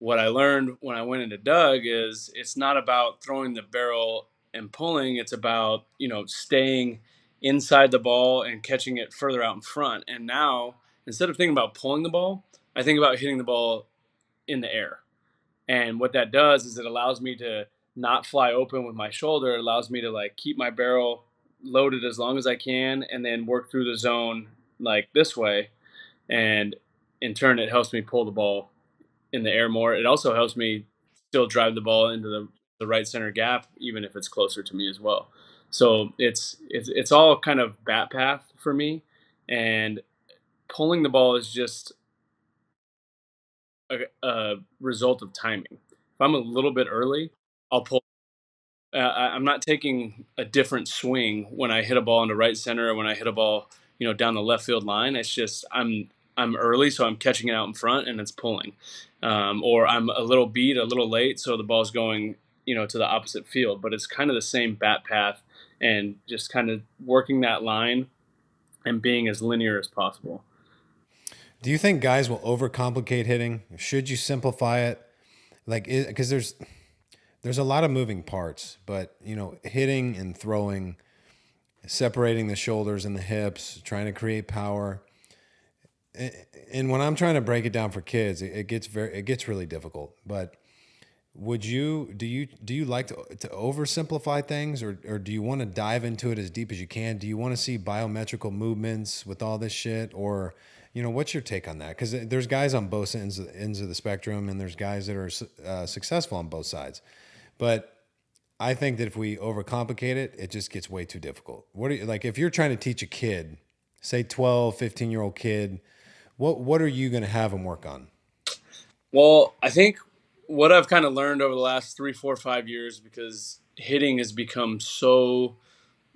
What I learned when I went into Doug is it's not about throwing the barrel and pulling. It's about, staying inside the ball and catching it further out in front. And now, instead of thinking about pulling the ball, I think about hitting the ball in the air. And what that does is it allows me to not fly open with my shoulder. It allows me to like keep my barrel loaded as long as I can and then work through the zone like this way. and in turn, it helps me pull the ball in the air more. It also helps me still drive the ball into the right center gap, even if it's closer to me as well. So it's all kind of bat path for me, and pulling the ball is just a result of timing. If I'm a little bit early, I'll pull. I'm not taking a different swing when I hit a ball into right center or when I hit a ball, down the left field line. It's just I'm early, so I'm catching it out in front and it's pulling, or I'm a little beat, a little late, so the ball's going, to the opposite field. But it's kind of the same bat path, and just kind of working that line and being as linear as possible.
Do you think guys will overcomplicate hitting? Should you simplify it? Like, because there's a lot of moving parts, but hitting and throwing, separating the shoulders and the hips, trying to create power. And when I'm trying to break it down for kids, it gets really difficult. But do you like to oversimplify things, or do you want to dive into it as deep as you can? Do you want to see biometrical movements with all this shit, or what's your take on that? Because there's guys on both ends of the spectrum, and there's guys that are successful on both sides. But I think that if we overcomplicate it, it just gets way too difficult. What are you, like, if you're trying to teach a kid, say 12, 15-year-old kid, what are you going to have them work on?
Well, I think what I've kind of learned over the last 3, 4, 5 years, because hitting has become so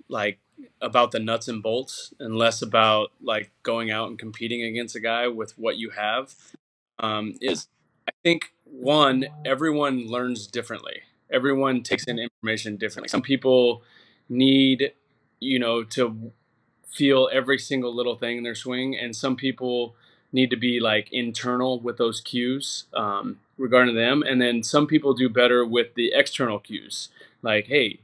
like about the nuts and bolts and less about like going out and competing against a guy with what you have, is I think one, everyone learns differently. Everyone takes in information differently. Some people need, to feel every single little thing in their swing, and some people need to be like internal with those cues, regarding them, and then some people do better with the external cues, like, hey,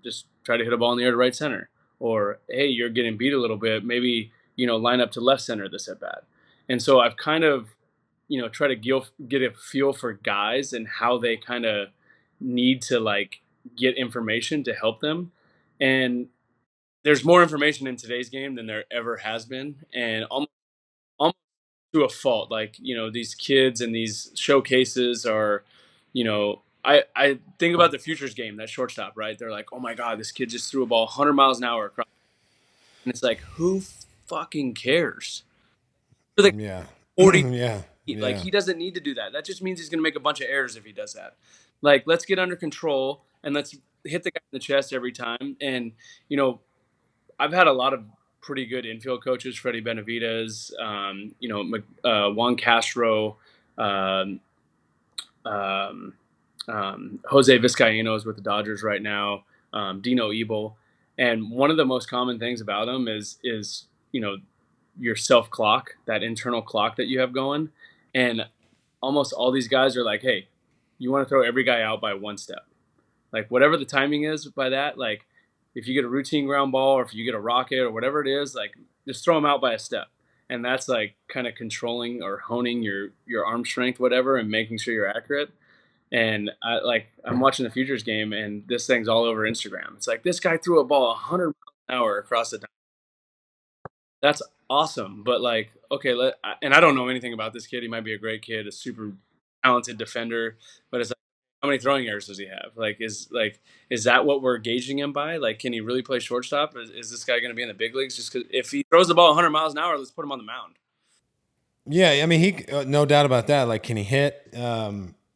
just try to hit a ball in the air to right center, or hey, you're getting beat a little bit, maybe line up to left center this at bat. And so I've kind of try to get a feel for guys and how they kind of need to like get information to help them. And there's more information in today's game than there ever has been, and almost to a fault. Like, these kids and these showcases are, I think about the futures game, that shortstop, right? They're like, oh my God, this kid just threw a ball 100 miles an hour across. And it's like, who fucking cares? For the
Yeah.
40,
Yeah.
like,
Yeah.
he doesn't need to do that. That just means he's going to make a bunch of errors if he does that. Like, let's get under control and let's hit the guy in the chest every time. And, I've had a lot of pretty good infield coaches, Freddie Benavidez, Juan Castro, um, um, Jose Vizcaíno is with the Dodgers right now, Dino Ebel. And one of the most common things about them is your self clock, that internal clock that you have going. And almost all these guys are like, hey, you want to throw every guy out by one step. Like, whatever the timing is by that, like, if you get a routine ground ball or if you get a rocket or whatever it is, like, just throw them out by a step. And that's like kind of controlling or honing your arm strength, whatever, and making sure you're accurate. And I'm watching the futures game, and this thing's all over Instagram. It's like, this guy threw a ball 100 miles an hour across the. That's awesome, but like, okay, and I don't know anything about this kid. He might be a great kid, a super talented defender, but it's like, how many throwing errors does he have? Is that what we're gauging him by? Like, can he really play shortstop? Is this guy going to be in the big leagues? Just because if he throws the ball 100 miles an hour, let's put him on the mound.
Yeah. I mean, he no doubt about that. Like, can he hit?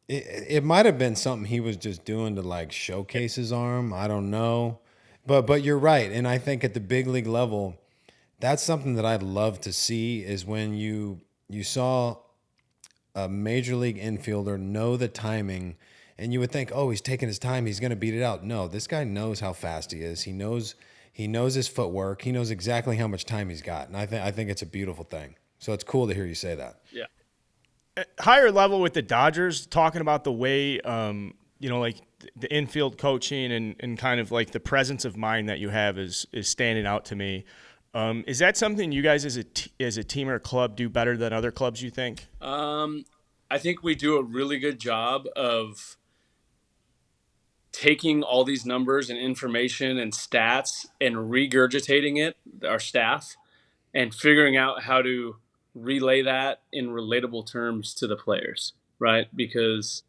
It might have been something he was just doing to like showcase his arm. I don't know, but you're right, and I think at the big league level, that's something that I'd love to see is when you saw a major league infielder know the timing, and you would think, oh, he's taking his time, he's going to beat it out. No, this guy knows how fast he is. He knows his footwork. He knows exactly how much time he's got, and I think it's a beautiful thing. So it's cool to hear you say that.
Yeah.
Higher level with the Dodgers, talking about the way, like the infield coaching and kind of like the presence of mind that you have is standing out to me. Is that something you guys as a team or a club do better than other clubs, you think?
I think we do a really good job of taking all these numbers and information and stats and regurgitating it, our staff, and figuring out how to relay that in relatable terms to the players, right? Because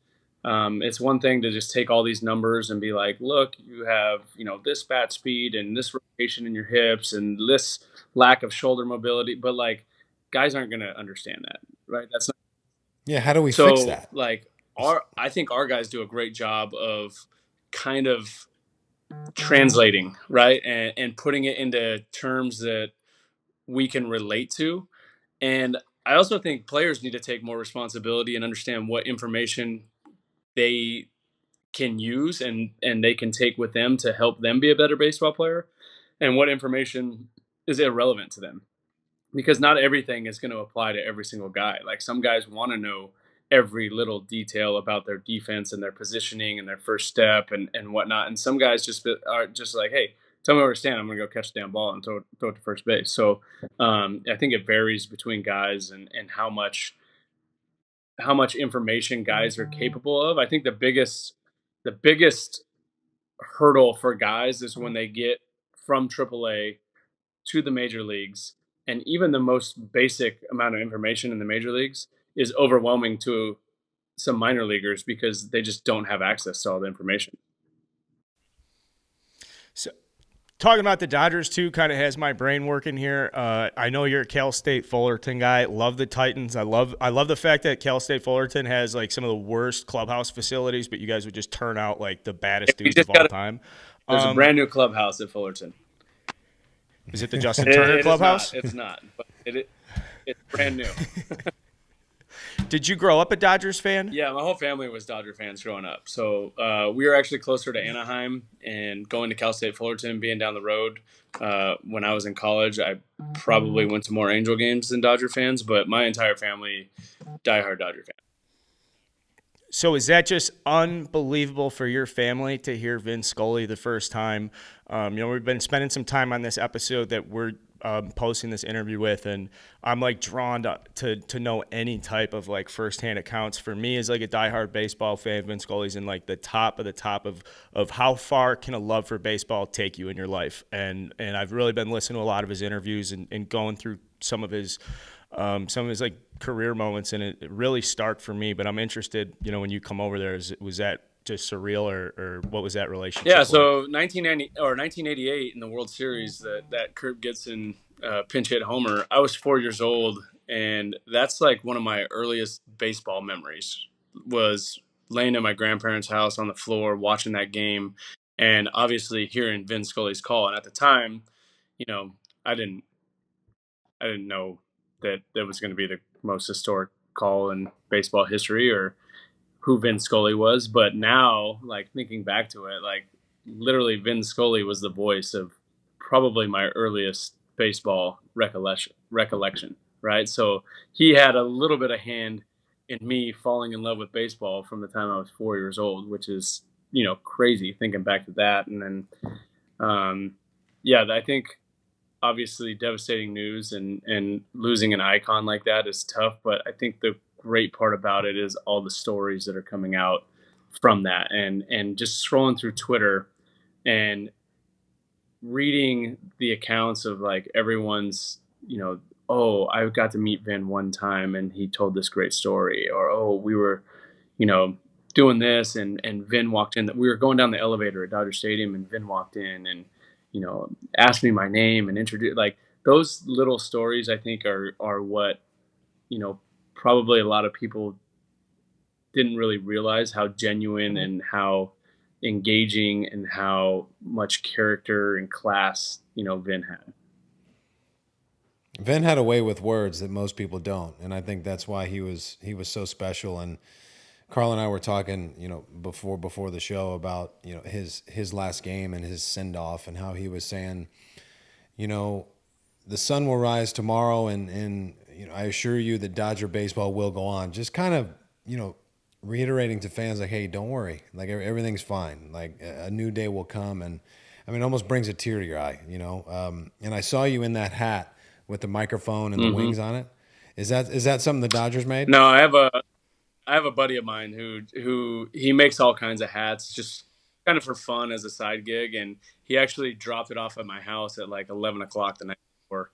it's one thing to just take all these numbers and be like, look, you have, this bat speed and this rotation in your hips and this lack of shoulder mobility, but like guys aren't going to understand that, right? That's not
Yeah, how do we fix
so
that?
like I think our guys do a great job of kind of translating, right? And putting it into terms that we can relate to. And I also think players need to take more responsibility and understand what information they can use and they can take with them to help them be a better baseball player, and what information is irrelevant to them, because not everything is going to apply to every single guy. Like some guys want to know every little detail about their defense and their positioning and their first step and whatnot. And some guys just are just like, hey, tell me where to stand. I'm going to go catch the damn ball and throw it to first base. So I think it varies between guys and how much information guys are capable of. I think the biggest hurdle for guys is when they get from AAA to the major leagues, and even the most basic amount of information in the major leagues is overwhelming to some minor leaguers because they just don't have access to all the information.
So, talking about the Dodgers too kind of has my brain working here. I know you're a Cal State Fullerton guy. Love the Titans. I love the fact that Cal State Fullerton has like some of the worst clubhouse facilities, but you guys would just turn out like the baddest
We
dudes
just
of all
got
time.
there's a brand new clubhouse at Fullerton.
Is it the Justin Turner
It is not.
clubhouse?
It's not, but it's brand new.
Did you grow up a Dodgers fan?
Yeah, my whole family was Dodger fans growing up. So we were actually closer to Anaheim, and going to Cal State Fullerton, being down the road. When I was in college, I probably went to more Angel games than Dodger fans, but my entire family, diehard Dodger fans.
So is that just unbelievable for your family to hear Vin Scully the first time? We've been spending some time on this episode that we're posting this interview with, and I'm like drawn to know any type of like firsthand accounts. For me, as like a diehard baseball fan, Vin Scully's in like the top of how far can a love for baseball take you in your life. And I've really been listening to a lot of his interviews and going through some of his like career moments, and it really stark for me. But I'm interested, when you come over there, was that just surreal, or what was that relationship?
Yeah,
like?
so 1990 or 1988 in the World Series, that Kurt Gibson pinch hit homer. I was 4 years old, and that's like one of my earliest baseball memories. Was laying at my grandparents' house on the floor watching that game, and obviously hearing Vin Scully's call. And at the time, you know, I didn't I didn't know that that was going to be the most historic call in baseball history, or who Vin Scully was. But now, like thinking back to it, like literally Vin Scully was the voice of probably my earliest baseball recollection, right? So he had a little bit of hand in me falling in love with baseball from the time I was 4 years old, which is, crazy thinking back to that. And then, yeah, I think obviously devastating news, and losing an icon like that is tough. But I think the great part about it is all the stories that are coming out from that, and just scrolling through Twitter and reading the accounts of like everyone's, oh, I got to meet Vin one time and he told this great story, or oh, we were, you know, doing this, and Vin walked in. That we were going down the elevator at Dodger Stadium, and Vin walked in and, asked me my name and introduced, like those little stories. I think are what, probably a lot of people didn't really realize how genuine and how engaging and how much character and class, Vin had.
Vin had a way with words that most people don't, and I think that's why he was so special. And Carl and I were talking, before the show about, his last game and his send off, and how he was saying, the sun will rise tomorrow, and I assure you that Dodger baseball will go on. Just kind of, reiterating to fans like, hey, don't worry, like everything's fine. Like a new day will come, and I mean, it almost brings a tear to your eye, And I saw you in that hat with the microphone and the wings on it. Is that something the Dodgers made?
No, I have a buddy of mine who he makes all kinds of hats just kind of for fun as a side gig, and he actually dropped it off at my house at like 11 o'clock the night before.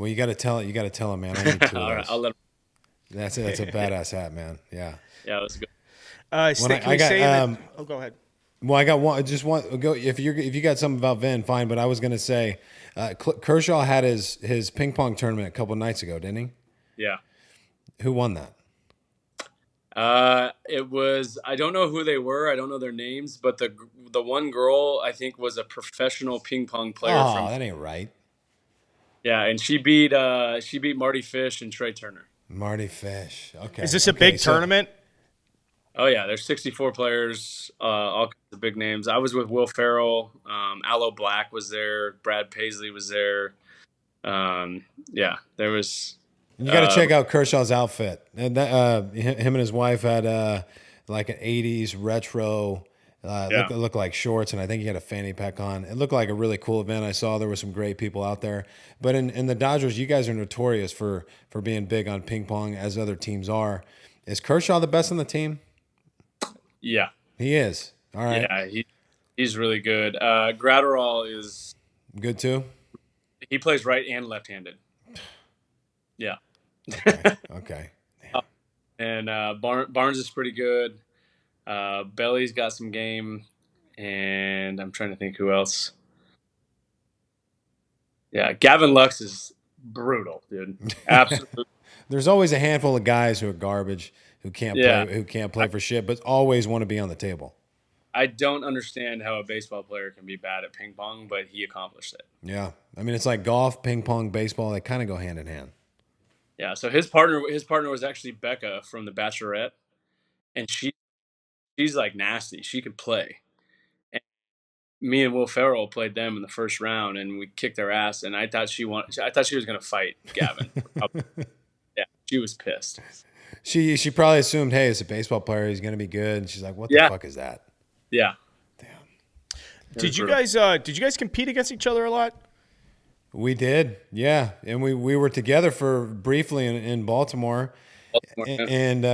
Well, you got to tell him, man. I need 2
All
of
right,
those.
I'll let him.
That's it. That's a badass hat, man. Yeah.
Yeah, that's good.
Go ahead.
Well, I got one. I just want go if you got something about Vin, fine. But I was gonna say, Kershaw had his ping pong tournament a couple nights ago, didn't he?
Yeah.
Who won that?
It was, I don't know who they were. I don't know their names, but the one girl I think was a professional ping pong player.
Oh, that ain't right.
Yeah, and she beat Marty Fish and Trey Turner.
Marty Fish. Okay.
Is this a big tournament?
Oh yeah, there's 64 players, all kinds of big names. I was with Will Ferrell, Aloe Black was there, Brad Paisley was there. Yeah, there was.
You got to check out Kershaw's outfit. And him and his wife had like an '80s retro. Looked like shorts, and I think he had a fanny pack on. It looked like a really cool event. I saw there were some great people out there. But in the Dodgers, you guys are notorious for being big on ping pong, as other teams are. Is Kershaw the best on the team?
Yeah,
he is. All right.
Yeah, he's really good. Gratterall is
good too.
He plays right and left-handed. Yeah.
Okay.
And Barnes is pretty good. Belly's got some game, and I'm trying to think who else. Yeah, Gavin Lux is brutal, dude. Absolutely.
There's always a handful of guys who are garbage, who can't play for shit, but always want to be on the table.
I don't understand how a baseball player can be bad at ping pong, but he accomplished it.
Yeah, I mean it's like golf, ping pong, baseball. They kind of go hand in hand.
Yeah. So his partner was actually Becca from The Bachelorette, and she's like nasty. She could play. And me and Will Ferrell played them in the first round, and we kicked their ass. And I thought she was going to fight Gavin. Yeah, she was pissed.
She probably assumed, hey, as a baseball player, he's going to be good. And she's like, what the fuck is that?
Yeah.
Damn.
Did you guys compete against each other a lot?
We did, yeah, and we were together for briefly in Baltimore, and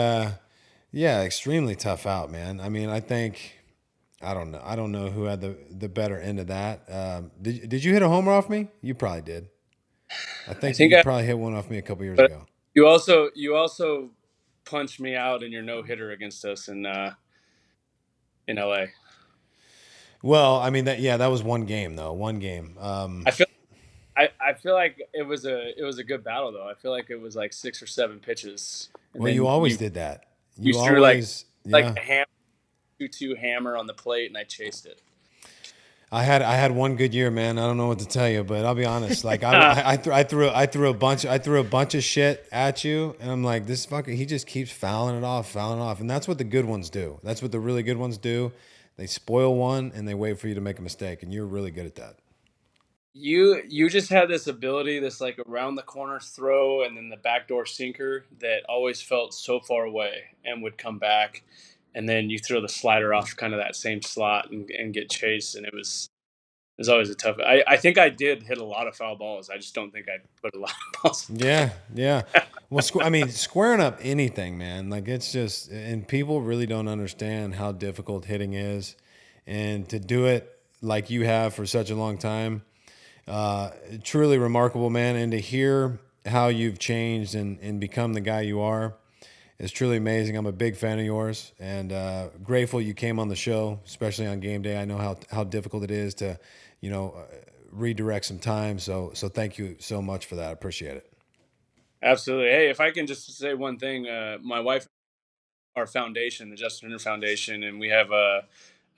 yeah, extremely tough out, man. I mean, I don't know who had the better end of that. Did you hit a homer off me? You probably did. I think you probably hit one off me a couple years ago.
You also punched me out in your no hitter against us in LA.
Well, I mean that was one game though. One game.
I feel like it was a good battle though. I feel like it was like 6 or 7 pitches.
Well, you always did that.
You threw
always
like a hammer, 2-2 hammer on the plate, and I chased it.
I had one good year, man. I don't know what to tell you, but I'll be honest. Like I threw a bunch of shit at you, and I'm like, this fucker. He just keeps fouling it off, and that's what the good ones do. That's what the really good ones do. They spoil one and they wait for you to make a mistake, and you're really good at that.
You just had this ability, this like around the corner throw and then the backdoor sinker that always felt so far away and would come back, and then you throw the slider off kind of that same slot and get chased, and it was always a tough. I think I did hit a lot of foul balls. I just don't think I put a lot of balls.
Yeah. Well, I mean, squaring up anything, man. Like it's just, and people really don't understand how difficult hitting is, and to do it like you have for such a long time. Truly remarkable, man. And to hear how you've changed and become the guy you are is truly amazing. I'm a big fan of yours, and grateful you came on the show, especially on game day. I know how difficult it is to, redirect some time. So thank you so much for that. I appreciate it.
Absolutely. Hey, if I can just say one thing, my wife, our foundation, the Justin Turner Foundation, and we have a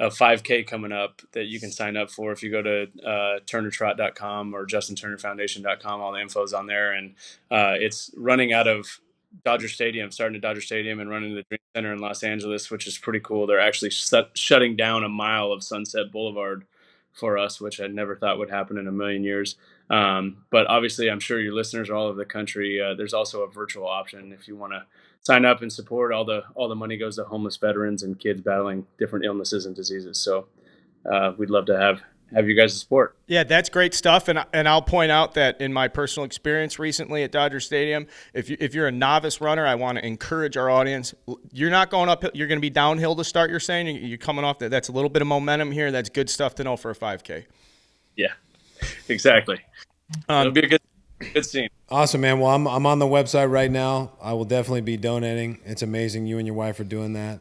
5K coming up that you can sign up for if you go to turnertrot.com or justinturnerfoundation.com. All the info's on there, and it's running out of Dodger Stadium, starting at Dodger Stadium and running to the Dream Center in Los Angeles, which is pretty cool. They're actually shutting down a mile of Sunset Boulevard for us, which I never thought would happen in a million years. But obviously, I'm sure your listeners are all over the country. There's also a virtual option if you want to sign up and support. All the money goes to homeless veterans and kids battling different illnesses and diseases. So we'd love to have you guys' support.
Yeah, that's great stuff. And I'll point out that in my personal experience recently at Dodger Stadium, if you're a novice runner, I want to encourage our audience. You're not going uphill. You're going to be downhill to start, you're saying? You're coming off that. That's a little bit of momentum here. That's good stuff to know for a 5K.
Yeah, exactly. It'll be a good scene.
Awesome, man. Well, I'm on the website right now. I will definitely be donating. It's amazing you and your wife are doing that.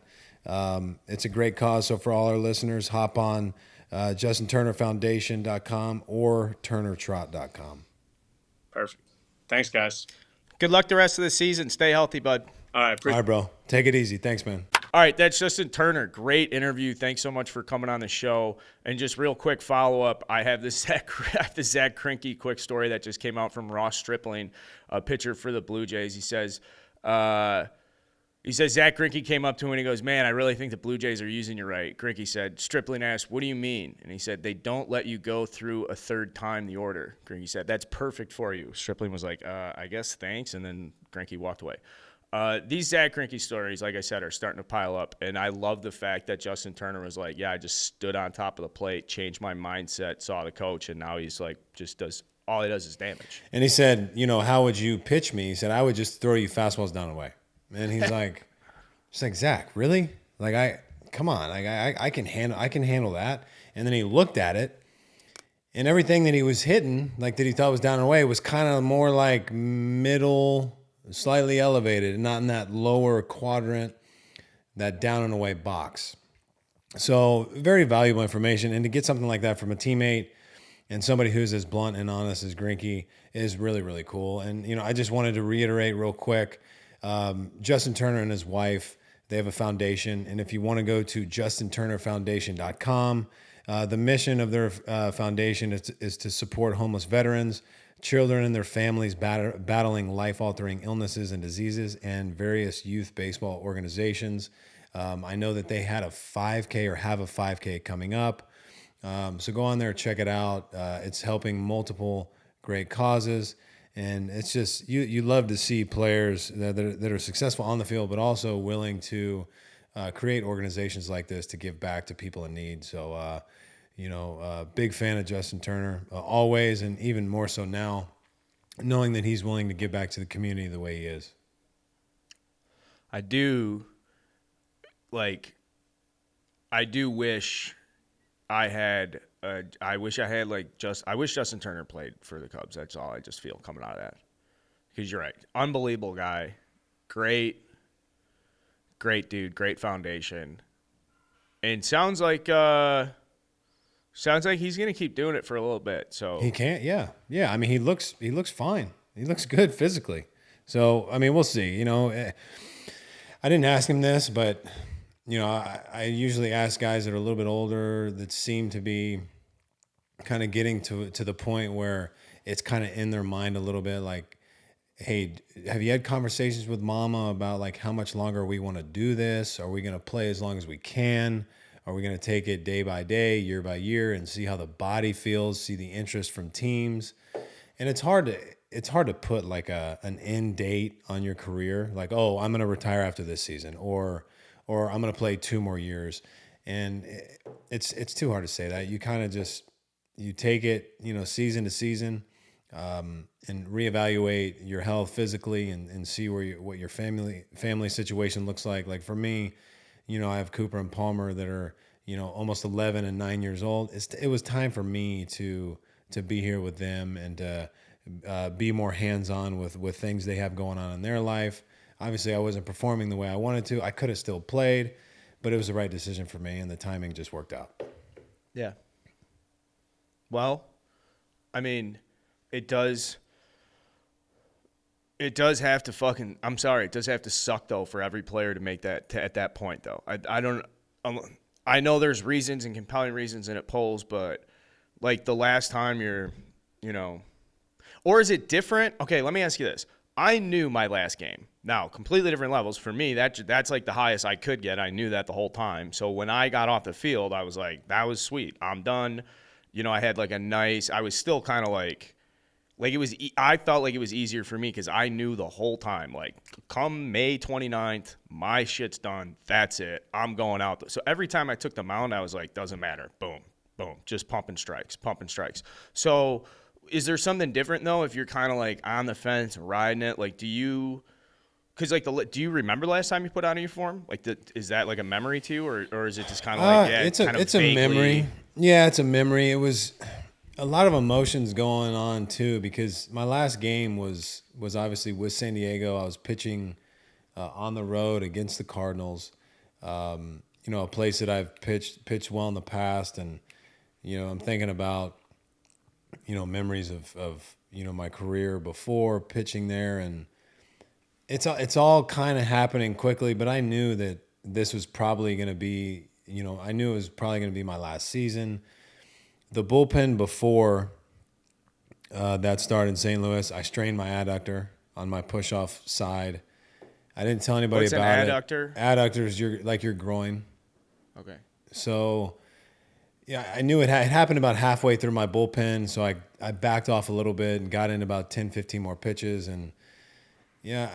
It's a great cause. So for all our listeners, hop on JustinTurnerFoundation.com or TurnerTrot.com.
Perfect. Thanks, guys.
Good luck the rest of the season. Stay healthy, bud.
All right.
All right, bro. Take it easy. Thanks, man.
All right, that's Justin Turner. Great interview. Thanks so much for coming on the show. And just real quick follow-up, I have the Zach Greinke quick story that just came out from Ross Stripling, a pitcher for the Blue Jays. He says Zach Greinke came up to him and he goes, "Man, I really think the Blue Jays are using you right." Greinke said, Stripling asked, "What do you mean?" And he said, "They don't let you go through a third time the order." Greinke said, "That's perfect for you." Stripling was like, I guess thanks. And then Greinke walked away. These Zach Greinke stories, like I said, are starting to pile up, and I love the fact that Justin Turner was like, "Yeah, I just stood on top of the plate, changed my mindset, saw the coach, and now he's like, just does all he does is damage."
And he said, "How would you pitch me?" He said, "I would just throw you fastballs down and away." And he's like, Zach, really? Like come on, like I can handle that. And then he looked at it, and everything that he was hitting, like that he thought was down and away, was kind of more like middle. Slightly elevated, and not in that lower quadrant, that down and away box. So very valuable information, and to get something like that from a teammate and somebody who's as blunt and honest as Greinke is really, really cool. And, I just wanted to reiterate real quick, Justin Turner and his wife, they have a foundation, and if you want to go to JustinTurnerFoundation.com, the mission of their foundation is to support homeless veterans, children and their families battling life-altering illnesses and diseases, and various youth baseball organizations. I know that they had a 5K or have a 5K coming up. So go on there, check it out. It's helping multiple great causes. And it's just, you love to see players that are successful on the field, but also willing to create organizations like this to give back to people in need. So, big fan of Justin Turner always, and even more so now, knowing that he's willing to give back to the community the way he is.
I do wish I wish Justin Turner played for the Cubs. That's all I just feel coming out of that. Because you're right. Unbelievable guy. Great dude. Great foundation. And sounds like he's gonna keep doing it for a little bit. So
he can't. Yeah. I mean, he looks fine. He looks good physically. So I mean, we'll see. I didn't ask him this, but I usually ask guys that are a little bit older that seem to be kind of getting to the point where it's kind of in their mind a little bit. Like, hey, have you had conversations with mama about like how much longer we want to do this? Are we gonna play as long as we can? Are we going to take it day by day, year by year, and see how the body feels, see the interest from teams? And it's hard to put like an end date on your career, like, oh, I'm going to retire after this season, or I'm going to play 2 more years. And it's too hard to say that. You kind of just you take it, season to season, and reevaluate your health physically and see what your family situation looks like. Like for me, I have Cooper and Palmer that are, almost 11 and 9 years old. It was time for me to be here with them and to be more hands-on with things they have going on in their life. Obviously, I wasn't performing the way I wanted to. I could have still played, but it was the right decision for me, and the timing just worked out.
Yeah. Well, I mean, it does have to fucking – I'm sorry. It does have to suck, though, for every player to make that at that point, though. I know there's reasons and compelling reasons and it pulls, but, like, the last time you're, or is it different? Okay, let me ask you this. I knew my last game. Now, completely different levels. For me, that's like the highest I could get. I knew that the whole time. So when I got off the field, I was like, that was sweet. I'm done. I had like I was still kind of like it was, I felt like it was easier for me because I knew the whole time, like, come May 29th, my shit's done. That's it. I'm going out. So every time I took the mound, I was like, doesn't matter. Boom, boom, just pumping strikes. So is there something different, though, if you're kind of like on the fence, riding it? Like, do you remember the last time you put on a uniform? Like, is that like a memory to you, or is it just kind of like, yeah,
it's a memory. Yeah, it's a memory. a lot of emotions going on too, because my last game was obviously with San Diego. I was pitching on the road against the Cardinals. A place that I've pitched well in the past, and I'm thinking about memories of my career before pitching there, and it's all kind of happening quickly. But I knew that this was probably going to be, I knew it was probably going to be my last season. The bullpen before that started in St. Louis, I strained my adductor on my push-off side. I didn't tell anybody
What's
about
an
it.
adductor?
Adductor is your groin.
Okay.
So, yeah, I knew it happened about halfway through my bullpen, so I backed off a little bit and got in about 10, 15 more pitches. And, yeah,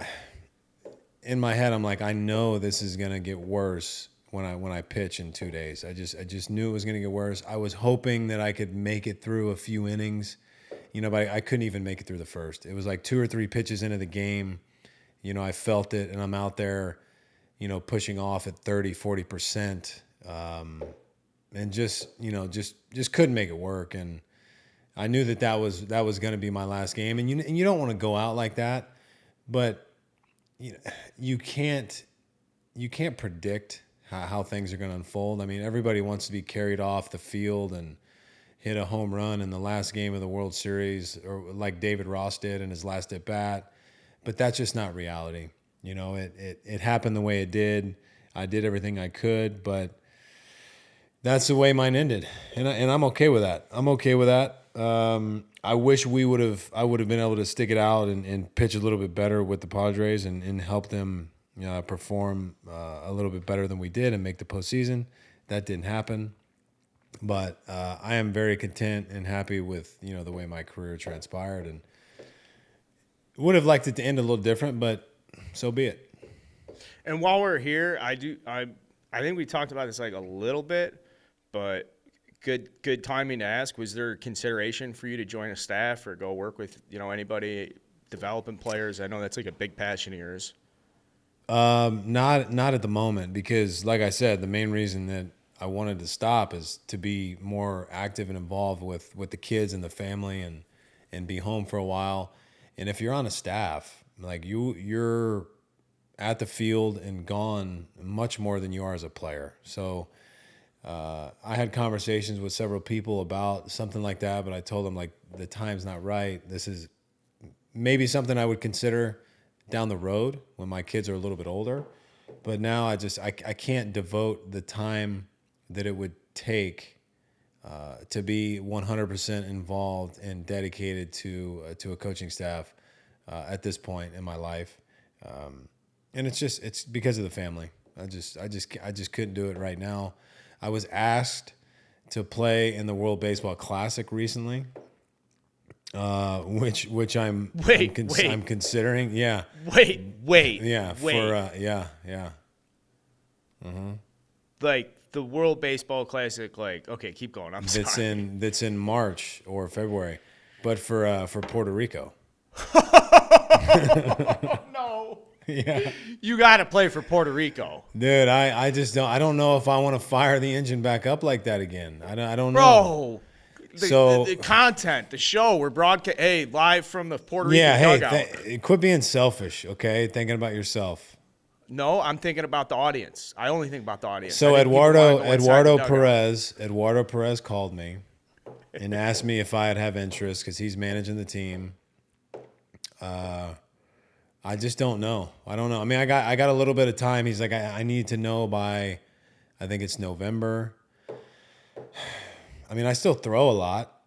in my head, I'm like, I know this is going to get worse when I pitch in 2 days. I just knew it was going to get worse. I was hoping that I could make it through a few innings, but I couldn't even make it through the first. It was like 2 or 3 pitches into the game. I felt it, and I'm out there, pushing off at 30, 40%, and just couldn't make it work. And I knew that was going to be my last game. And you don't want to go out like that, but you can't predict how things are going to unfold. I mean, everybody wants to be carried off the field and hit a home run in the last game of the World Series, or like David Ross did in his last at bat. But that's just not reality. It happened the way it did. I did everything I could, but that's the way mine ended, and I'm okay with that. I'm okay with that. I wish I would have been able to stick it out and pitch a little bit better with the Padres and help them perform a little bit better than we did and make the postseason. That didn't happen, but I am very content and happy with the way my career transpired, and would have liked it to end a little different, but so be it.
And while we're here, I think we talked about this like a little bit, but good timing to ask. Was there consideration for you to join a staff or go work with anybody developing players? I know that's like a big passion of yours.
Not at the moment, because like I said, the main reason that I wanted to stop is to be more active and involved with the kids and the family and be home for a while. And if you're on a staff, like you're at the field and gone much more than you are as a player. So I had conversations with several people about something like that, but I told them, like, the time's not right. This is maybe something I would consider down the road when my kids are a little bit older. But now I can't devote the time that it would take to be 100% involved and dedicated to a coaching staff at this point in my life. And it's because of the family. I just couldn't do it right now. I was asked to play in the World Baseball Classic recently, which I'm considering. Yeah.
Wait.
Yeah. Yeah. Mm-hmm.
Like the World Baseball Classic. Like, okay, keep going. I'm sorry.
That's in March or February, but for Puerto Rico.
No.
Yeah.
You got to play for Puerto Rico.
Dude, I just don't. I don't know if I want to fire the engine back up like that again. I don't
Bro,
know.
the content, the show, we're broadcast. Hey, live from the Puerto Rico dugout.
Quit being selfish, okay? Thinking about yourself.
No, I'm thinking about the audience. I only think about the audience.
So Eduardo Perez called me and asked me if I'd have interest because he's managing the team. I just don't know. I don't know. I mean, I got a little bit of time. He's like, I need to know by, I think it's November. I mean, I still throw a lot.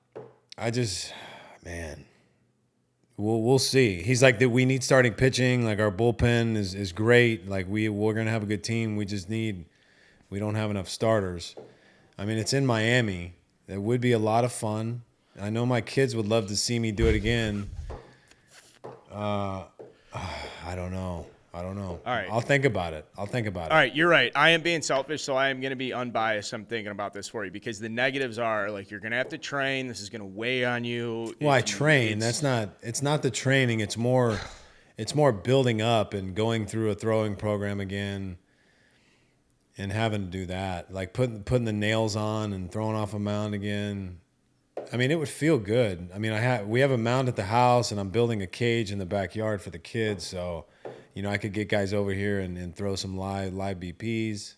We'll see. He's like, that we need starting pitching. Like, our bullpen is great. Like, we're gonna have a good team. We don't have enough starters. I mean, it's in Miami. It would be a lot of fun. I know my kids would love to see me do it again. I don't know. All
right.
I'll think about it.
All right, you're right. I am being selfish, so I am going to be unbiased. I'm thinking about this for you because the negatives are, like, you're going to have to train. This is going to weigh on you.
Well, I train. It's not the training. It's more building up and going through a throwing program again and having to do that. Like putting the nails on and throwing off a mound again. I mean, it would feel good. I mean, we have a mound at the house, and I'm building a cage in the backyard for the kids. So, I could get guys over here and throw some live BPs.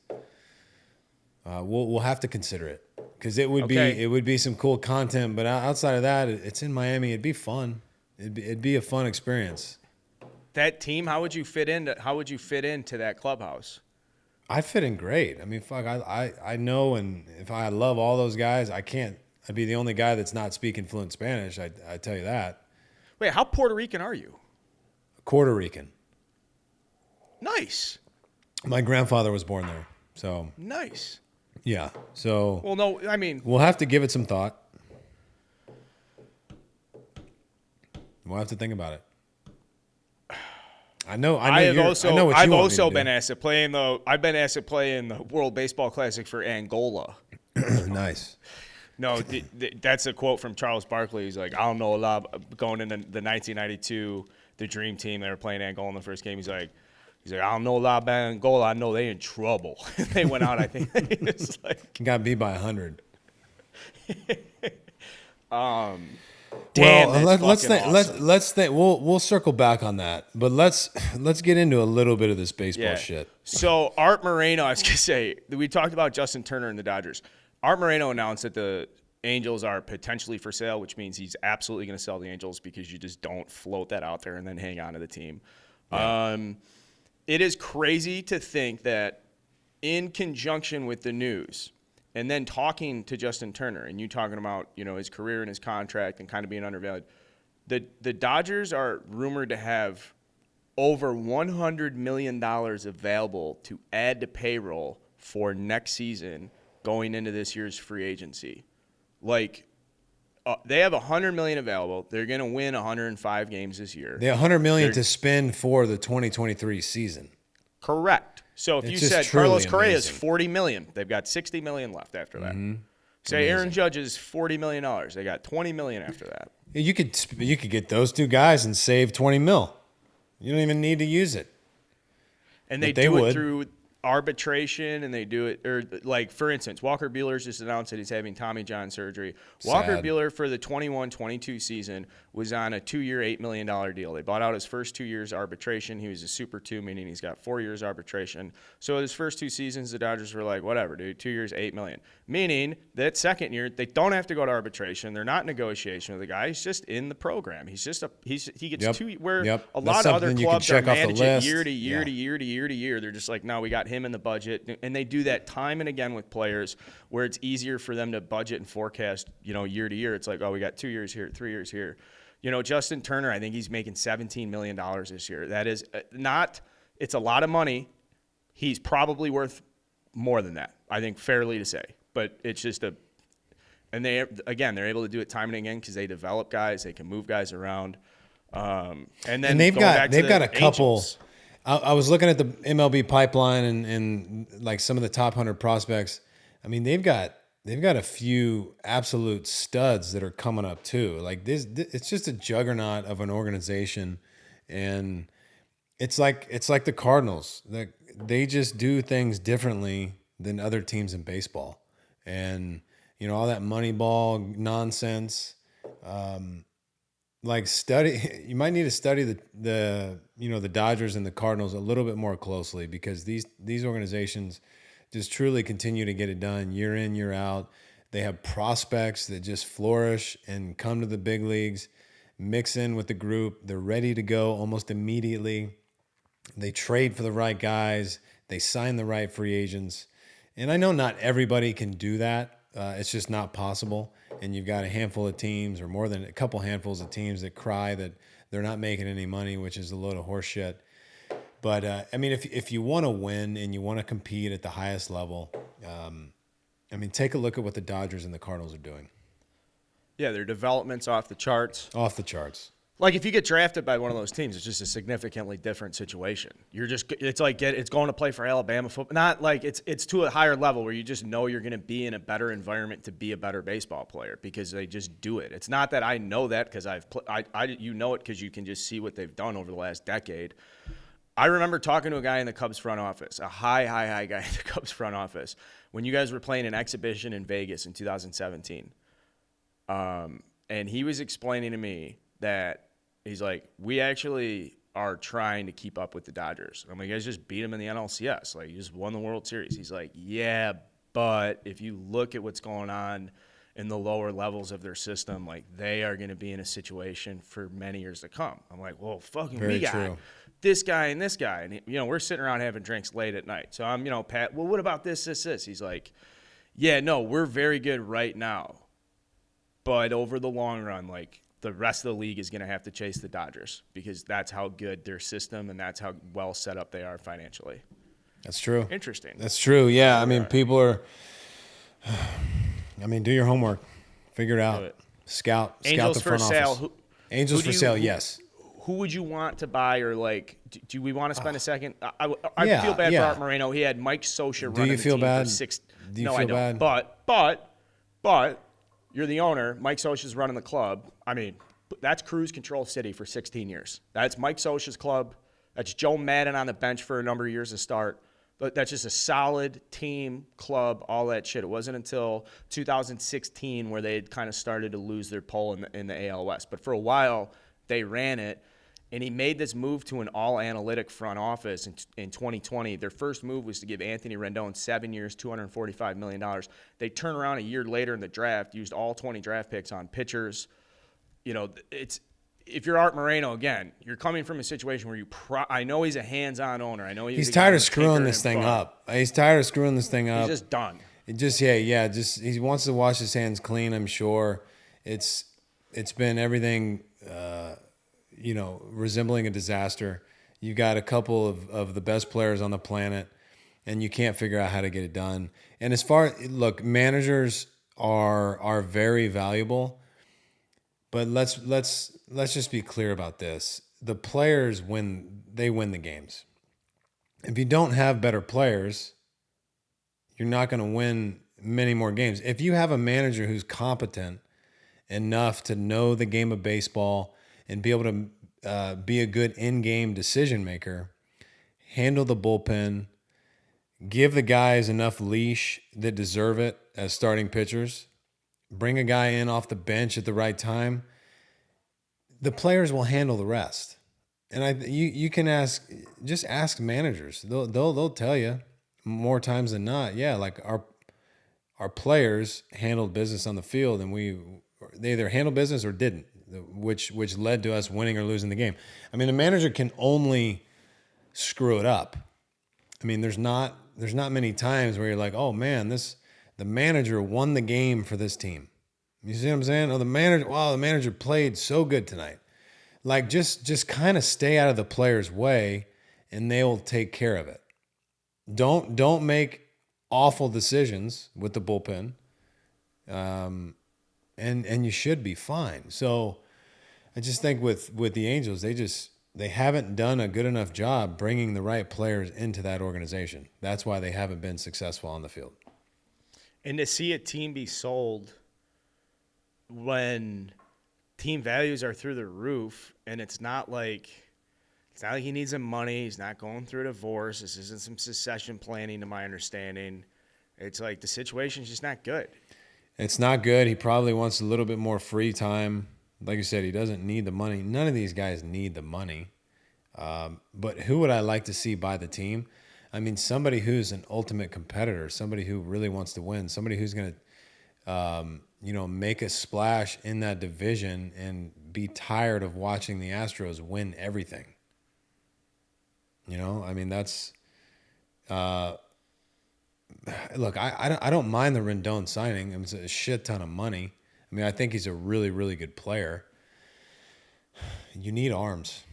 We'll have to consider it because it would be some cool content. But outside of that, it's in Miami. It'd be fun. It'd be a fun experience.
That team, how would you fit into that clubhouse?
I'd fit in great. I mean, fuck, I know, and if I love all those guys, I'd be the only guy that's not speaking fluent Spanish. I tell you that.
Wait, how Puerto Rican are you?
Puerto Rican.
Nice.
My grandfather was born there, so.
Nice.
Yeah, so.
Well, no, I mean.
We'll have to give it some thought. We'll have to think about it. I've also
been asked to play in the World Baseball Classic for Angola.
Nice.
No, that's a quote from Charles Barkley. He's like, I don't know a lot going into the 1992, the Dream Team. They were playing Angola in the first game. He's like, I don't know a lot about Angola. I know they in trouble. They went out. I think it's like
got beat by 100.
Damn,
well,
awesome.
let's think. We'll circle back on that, but let's get into a little bit of this baseball shit.
So Art Moreno, I was gonna say, we talked about Justin Turner and the Dodgers. Art Moreno announced that the Angels are potentially for sale, which means he's absolutely going to sell the Angels because you just don't float that out there and then hang on to the team. Yeah. It is crazy to think that in conjunction with the news and then talking to Justin Turner and you talking about, his career and his contract and kind of being undervalued, the Dodgers are rumored to have over $100 million available to add to payroll for next season going into this year's free agency. They have $100 million available. They're going to win 105 games this year.
They have $100 million to spend for the 2023 season.
Correct. So if you said Carlos Correa is $40 million, they've got $60 million left after that. Mm-hmm. Say Aaron Judge is $40 million. They got $20 million after that.
You could get those two guys and save $20 million. You don't even need to use it.
And they do it through arbitration, and they do it, or like, for instance, Walker Buehler's just announced that he's having Tommy John surgery. Walker Buehler for the 21-22 season was on a 2-year, $8 million deal. They bought out his first 2 years arbitration. He was a Super 2, meaning he's got 4 years arbitration. So his first 2 seasons, the Dodgers were like, whatever, dude, 2 years, $8 million. Meaning that second year, they don't have to go to arbitration. They're not in negotiation with the guy. He's just in the program. He gets 2, where a lot of other clubs are managing year to year to year to year to year. They're just like, no, we got him in the budget. And they do that time and again with players where it's easier for them to budget and forecast, year to year. It's like, oh, we got 2 years here, 3 years here. Justin Turner, I think he's making $17 million this year. That is it's a lot of money. He's probably worth more than that, I think, fairly to say. But it's just and they're able to do it time and again because they develop guys, they can move guys around. And
they've got a couple.
Angels.
I was looking at the MLB pipeline and like some of the top 100 prospects. I mean, they've got a few absolute studs that are coming up too. Like this, it's just a juggernaut of an organization, and it's like the Cardinals. They just do things differently than other teams in baseball, and all that Moneyball nonsense. You might need to study the Dodgers and the Cardinals a little bit more closely because these organizations just truly continue to get it done year in, year out. They have prospects that just flourish and come to the big leagues, mix in with the group. They're ready to go almost immediately. They trade for the right guys. They sign the right free agents. And I know not everybody can do that. It's just not possible. And you've got a handful of teams or more than a couple handfuls of teams that cry that they're not making any money, which is a load of horse shit. But, if you want to win and you want to compete at the highest level, take a look at what the Dodgers and the Cardinals are doing. Yeah,
their development's off the charts.
Off the charts.
Like if you get drafted by one of those teams, it's just a significantly different situation. It's going to play for Alabama football. Not like it's to a higher level where you just know you're going to be in a better environment to be a better baseball player because they just do it. It's not that I know that because it because you can just see what they've done over the last decade. I remember talking to a guy in the Cubs front office, a high guy in the Cubs front office, when you guys were playing an exhibition in Vegas in 2017. And he was explaining to me that he's like, we actually are trying to keep up with the Dodgers. I'm like, you guys just beat them in the NLCS. Like, you just won the World Series. He's like, yeah, but if you look at what's going on in the lower levels of their system, like, they are going to be in a situation for many years to come. I'm like, well, fucking
Very
we got
true.
this guy and this guy. And, we're sitting around having drinks late at night. So I'm, Pat, well, what about this? He's like, yeah, no, we're very good right now. But over the long run, like, the rest of the league is going to have to chase the Dodgers because that's how good their system and that's how well set up they are financially.
That's true.
Interesting.
That's true. Yeah. I mean, people are, do your homework. Figure it out.
it.
Scout
Angels
the
for
front
sale.
office. Angels for sale, yes.
Who would you want to buy, or like, do we want to spend a second? I
Yeah,
feel bad
yeah.
for Art Moreno. He had Mike Scioscia running
you
the
feel
team
bad?
for 6.
Do you
No,
feel
I don't.
bad?
But you're the owner. Mike Scioscia's running the club. I mean, that's cruise control city for 16 years. That's Mike Scioscia's club. That's Joe Madden on the bench for a number of years to start. But that's just a solid team, club, all that shit. It wasn't until 2016 where they had kind of started to lose their pull in the AL West. But for a while, they ran it. And he made this move to an all-analytic front office in 2020. Their first move was to give Anthony Rendon 7 years, $245 million. They turned around a year later in the draft, used all 20 draft picks on pitchers. If you're Art Moreno, again, you're coming from a situation where I know he's a hands-on owner. I know
He's tired of screwing this thing up. He's tired of screwing this thing up.
He's just done.
He wants to wash his hands clean, I'm sure. It's been everything resembling a disaster. You got a couple of the best players on the planet, and you can't figure out how to get it done. And managers are very valuable, but let's just be clear about this. The players win the games. If you don't have better players, you're not going to win many more games. If you have a manager who's competent enough to know the game of baseball and be able to be a good in-game decision maker, handle the bullpen, give the guys enough leash that deserve it as starting pitchers, bring a guy in off the bench at the right time, the players will handle the rest. And you can ask managers. They'll tell you more times than not. Yeah, like our players handled business on the field, and they either handled business or didn't, which led to us winning or losing the game. I mean, a manager can only screw it up. I mean, there's not many times where you're like, oh man, the manager won the game for this team. You see what I'm saying? Oh, the manager played so good tonight. Like, just kind of stay out of the player's way, and they'll take care of it. Don't make awful decisions with the bullpen, and you should be fine. So I just think with the Angels, they haven't done a good enough job bringing the right players into that organization. That's why they haven't been successful on the field.
And to see a team be sold when team values are through the roof, and it's not like he needs some money. He's not going through a divorce. This isn't some succession planning, to my understanding. It's like the situation's just not good.
It's not good. He probably wants a little bit more free time. Like you said, he doesn't need the money. None of these guys need the money. But who would I like to see buy the team? I mean, somebody who's an ultimate competitor, somebody who really wants to win, somebody who's going to, make a splash in that division and be tired of watching the Astros win everything. I mean, that's look, I don't mind the Rendon signing. It's a shit ton of money. I mean, I think he's a really, really good player. You need arms.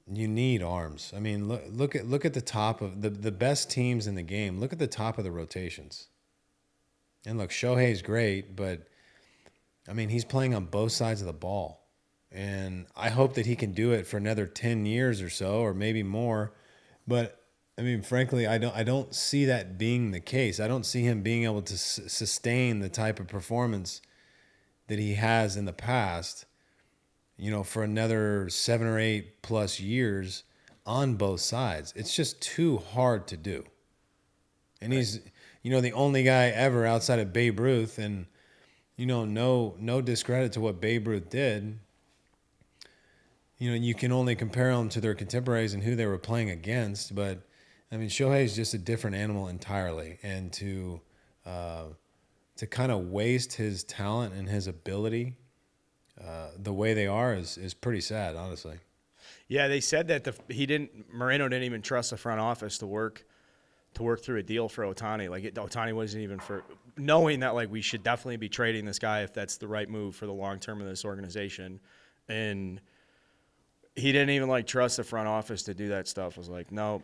I mean, look at the top of the best teams in the game. Look at the top of the rotations. And look, Shohei's great, but I mean, he's playing on both sides of the ball. And I hope that he can do it for another 10 years or so, or maybe more. But I mean, frankly, I don't see that being the case. I don't see him being able to sustain the type of performance that he has in the past, for another 7 or 8 plus years on both sides. It's just too hard to do. And he's, the only guy ever outside of Babe Ruth. And, no discredit to what Babe Ruth did. You can only compare them to their contemporaries and who they were playing against. But I mean, Shohei is just a different animal entirely, and to kind of waste his talent and his ability the way they are is pretty sad, honestly.
Yeah, they said that Moreno didn't even trust the front office to work through a deal for Ohtani. Like Ohtani wasn't even knowing that like we should definitely be trading this guy if that's the right move for the long term of this organization, and he didn't even like trust the front office to do that stuff. Was like, no.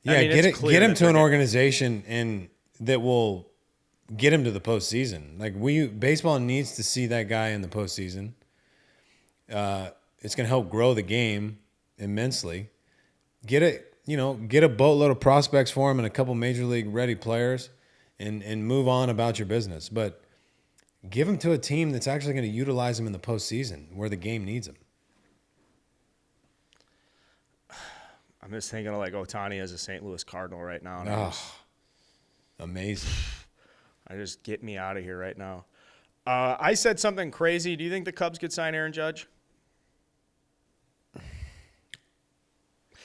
Yeah,
I mean,
get him to an organization and that will get him to the postseason. Like baseball needs to see that guy in the postseason. It's going to help grow the game immensely. Get a boatload of prospects for him and a couple major league ready players, and move on about your business. But give him to a team that's actually going to utilize him in the postseason where the game needs him.
I'm just thinking of like Ohtani as a St. Louis Cardinal right now.
Amazing.
Just get me out of here right now. I said something crazy. Do you think the Cubs could sign Aaron Judge?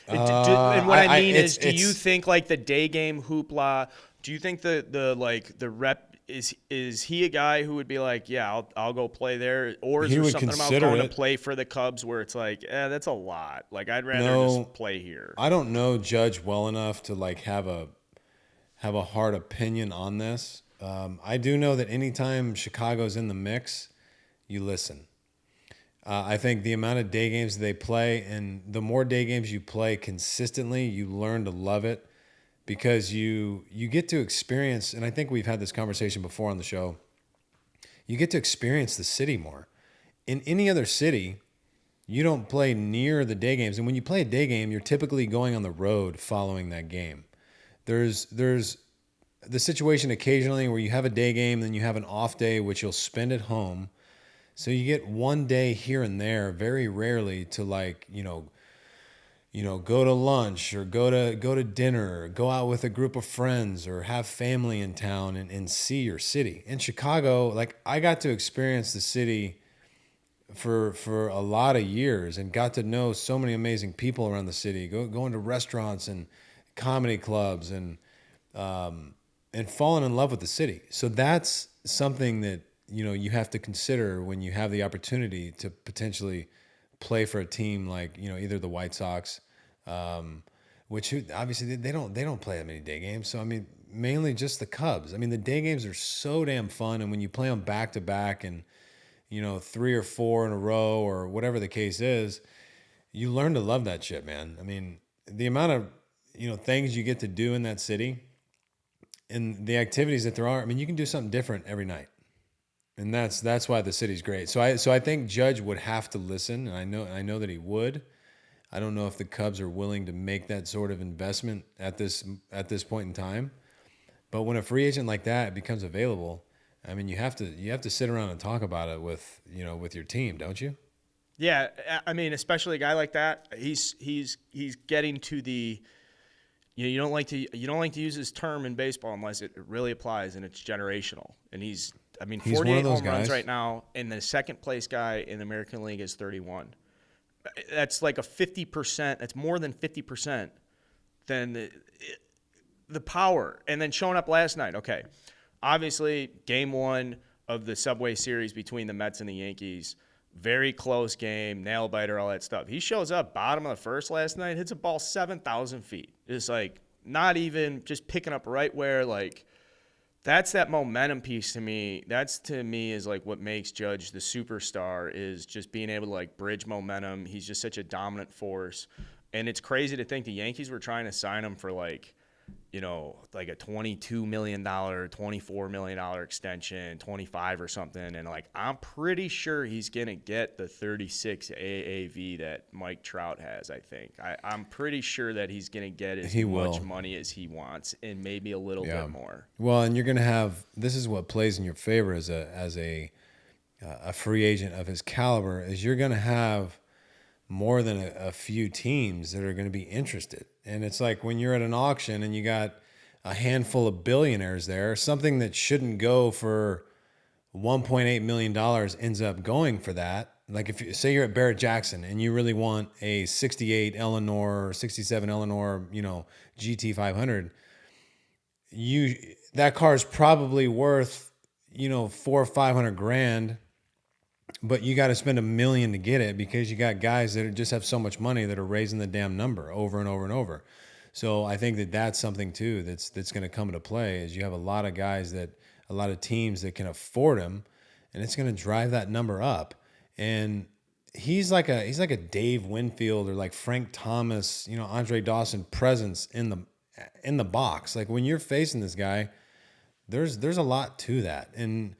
And what I mean is, do you think like the day game hoopla? Do you think the rep is he a guy who would be like, yeah, I'll go play there, or is there something about going to play for the Cubs where it's like, that's a lot. Like I'd rather just play here.
I don't know Judge well enough to like have a hard opinion on this. I do know that anytime Chicago's in the mix, you listen. I think the amount of day games they play, and the more day games you play consistently, you learn to love it because you get to experience, and I think we've had this conversation before on the show, you get to experience the city more. In any other city, you don't play near the day games. And when you play a day game, you're typically going on the road following that game. There's the situation occasionally where you have a day game, then you have an off day, which you'll spend at home. So you get one day here and there, very rarely, to like, go to lunch or go to dinner, or go out with a group of friends or have family in town and see your city. In Chicago, like I got to experience the city for a lot of years and got to know so many amazing people around the city, going to restaurants and comedy clubs and falling in love with the city. So that's something that you have to consider when you have the opportunity to potentially play for a team like, either the White Sox, which obviously they don't play that many day games. So, I mean, mainly just the Cubs. I mean, the day games are so damn fun. And when you play them back to back and, 3 or 4 in a row or whatever the case is, you learn to love that shit, man. I mean, the amount of, things you get to do in that city and the activities that there are, I mean, you can do something different every night. And that's why the city's great. So I think Judge would have to listen, and I know that he would. I don't know if the Cubs are willing to make that sort of investment at this point in time. But when a free agent like that becomes available, I mean, you have to sit around and talk about it with your team, don't you?
Yeah, I mean, especially a guy like that, he's getting to the you don't like to use this term in baseball unless it really applies and it's generational. And he's 48 home runs right now, and the second place guy in the American League is 31. That's like a 50%. That's more than 50% than the power. And then showing up last night. Okay, obviously, game 1 of the Subway Series between the Mets and the Yankees, very close game, nail biter, all that stuff. He shows up bottom of the first last night, hits a ball 7,000 feet. It's like not even just picking up right where like. That's that momentum piece to me. That's to me is like what makes Judge the superstar, is just being able to like bridge momentum. He's just such a dominant force. And it's crazy to think the Yankees were trying to sign him for like like a $22 million, $24 million extension, 25 or something. And like, I'm pretty sure he's going to get the 36 AAV that Mike Trout has, I think. I'm pretty sure that he's going to get as much money as he wants and maybe a little bit more.
Well, and you're going to have, this is what plays in your favor as a free agent of his caliber, is you're going to have more than a few teams that are going to be interested. And it's like when you're at an auction and you got a handful of billionaires there, something that shouldn't go for $1.8 million ends up going for that. Like if you say you're at Barrett Jackson and you really want a 68 Eleanor or 67 Eleanor, GT 500, that car is probably worth, $400,000 or $500,000, but you got to spend $1 million to get it because you got guys that just have so much money that are raising the damn number over and over and over. So I think that's something too that's going to come into play is you have a lot of guys a lot of teams that can afford him, and it's going to drive that number up. And he's like a Dave Winfield or like Frank Thomas, Andre Dawson presence in the box. Like when you're facing this guy, there's a lot to that. And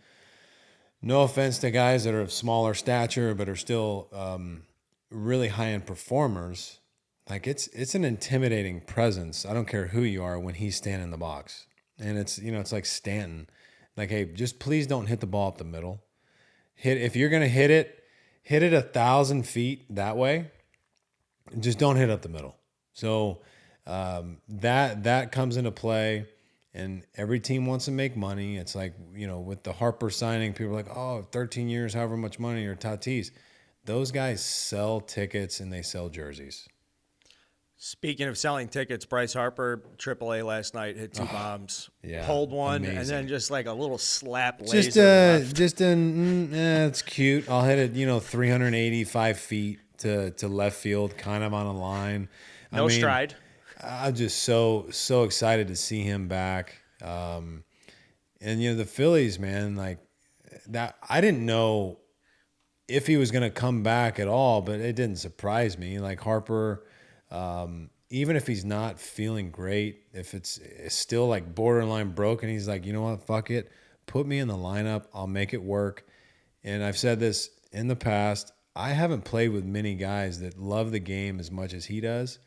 no offense to guys that are of smaller stature but are still really high-end performers, like it's an intimidating presence. I don't care who you are when he's standing in the box. And it's like Stanton. Like, hey, just please don't hit the ball up the middle. If you're gonna hit it 1,000 feet that way. Just don't hit up the middle. So that comes into play, and every team wants to make money. It's like with the Harper signing, people are like, oh, 13 years, however much money, or Tatis. Those guys sell tickets and they sell jerseys.
Speaking of selling tickets, Bryce Harper, AAA last night, hit 2 bombs, pulled one, amazing. And then just like a little slap laser.
It's cute. I'll hit it, 385 feet to left field, kind of on a line.
No stride.
I'm just so excited to see him back. And the Phillies, man, like that. I didn't know if he was going to come back at all, but it didn't surprise me. Like Harper. Even if he's not feeling great, if it's still like borderline broken, he's like, you know what, fuck it. Put me in the lineup. I'll make it work. And I've said this in the past. I haven't played with many guys that love the game as much as he does.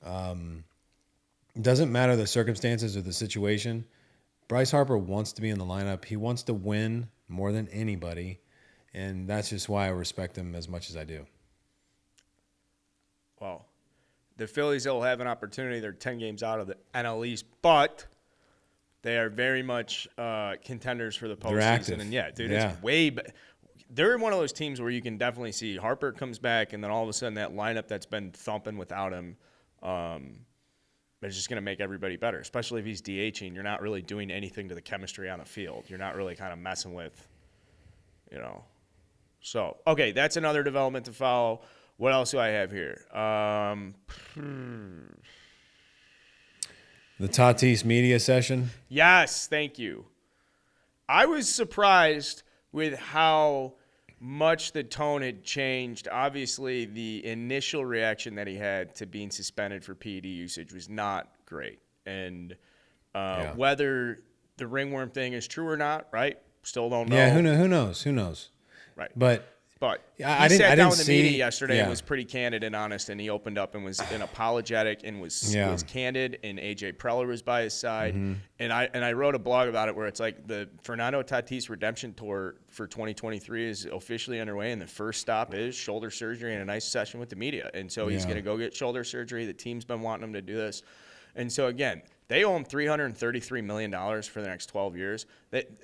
Doesn't matter the circumstances or the situation. Bryce Harper wants to be in the lineup. He wants to win more than anybody. And that's just why I respect him as much as I do.
Well, the Phillies will have an opportunity. They're 10 games out of the NL East, but they are very much contenders for the postseason. And it's way they're one of those teams where you can definitely see Harper comes back, and then all of a sudden that lineup that's been thumping without him is just going to make everybody better, especially if he's DHing. You're not really doing anything to the chemistry on the field. You're not really kind of messing with, So, okay, that's another development to follow. What else do I have here?
The Tatis media session?
Yes, thank you. I was surprised with how much the tone had changed. Obviously, the initial reaction that he had to being suspended for PED usage was not great. And whether the ringworm thing is true or not, right? Still don't know.
Yeah, who knows? Right. But
he sat down with the media yesterday and was pretty candid and honest, and he opened up and was apologetic and was candid, and AJ Preller was by his side. Mm-hmm. And I wrote a blog about it where it's like the Fernando Tatis redemption tour for 2023 is officially underway, and the first stop is shoulder surgery and a nice session with the media. And so he's going to go get shoulder surgery. The team's been wanting him to do this. And so, again, they owe him $333 million for the next 12 years.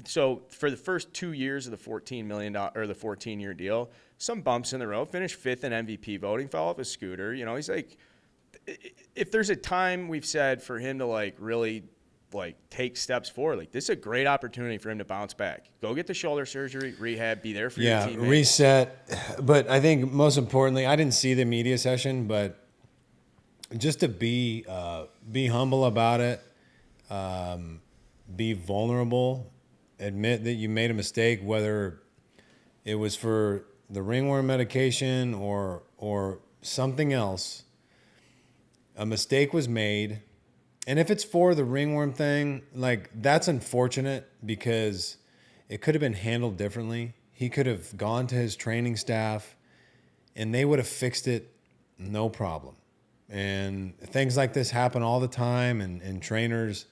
So for the first 2 years of the $14 million or the 14-year deal, some bumps in the road. Finished 5th in MVP voting. Fell off a scooter. He's like, if there's a time we've said for him to really take steps forward, this is a great opportunity for him to bounce back. Go get the shoulder surgery, rehab, be there for your teammates.
Yeah, reset. But I think most importantly, I didn't see the media session, but just to be humble about it, be vulnerable, admit that you made a mistake, whether it was for the ringworm medication or something else. A mistake was made. And if it's for the ringworm thing, that's unfortunate because it could have been handled differently. He could have gone to his training staff and they would have fixed it, no problem. And things like this happen all the time, and trainers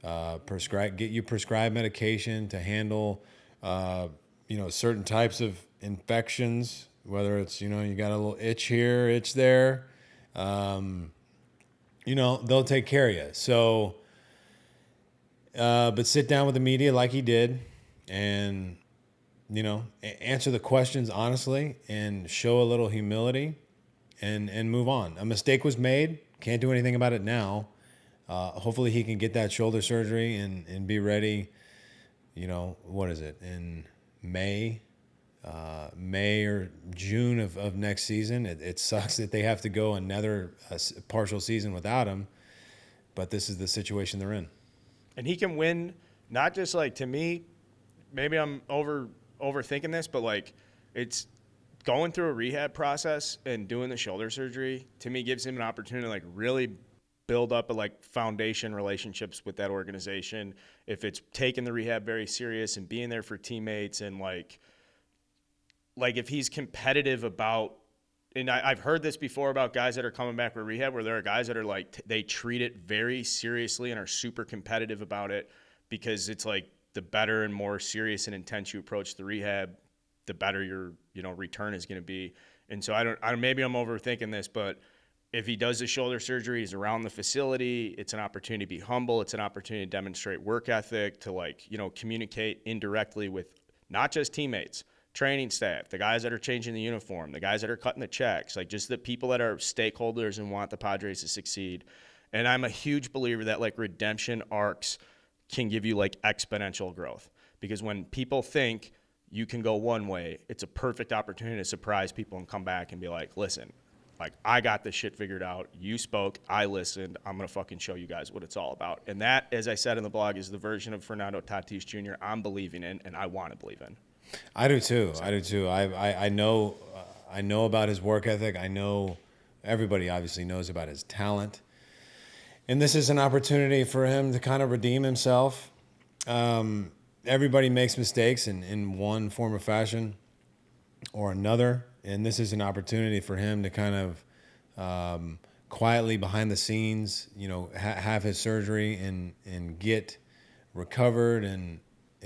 get you prescribed medication to handle, certain types of infections, whether it's, you got a little itch here, itch there, they'll take care of you. So, but sit down with the media like he did and answer the questions honestly and show a little humility and move on. A mistake was made. Can't do anything about it now. Hopefully he can get that shoulder surgery and be ready. What is it, in May or June of next season. It sucks that they have to go another partial season without him, but this is the situation they're in.
And he can win, not just like, to me, maybe I'm overthinking this, but like, it's going through a rehab process and doing the shoulder surgery, to me, gives him an opportunity to like really build up foundation relationships with that organization. If it's taking the rehab very serious and being there for teammates, and like if he's competitive about, and I've heard this before about guys that are coming back with rehab, where there are guys that are like, they treat it very seriously and are super competitive about it, because it's like the better and more serious and intense you approach the rehab, the better your return is going to be. And so I don't maybe I'm overthinking this, but if he does the shoulder surgery, he's around the facility, it's an opportunity to be humble. It's an opportunity to demonstrate work ethic, to communicate indirectly with not just teammates, training staff, the guys that are changing the uniform, the guys that are cutting the checks, just the people that are stakeholders and want the Padres to succeed. And I'm a huge believer that redemption arcs can give you exponential growth, because when people think you can go one way, it's a perfect opportunity to surprise people and come back and be like, listen, I got this shit figured out. You spoke, I listened. I'm going to fucking show you guys what it's all about. And that, as I said in the blog, is the version of Fernando Tatis Jr. I'm believing in and I want to believe in.
I do too. I know about his work ethic. I know everybody obviously knows about his talent. And this is an opportunity for him to kind of redeem himself. Everybody makes mistakes in one form or fashion or another. And this is an opportunity for him to kind of quietly behind the scenes, have his surgery and get recovered and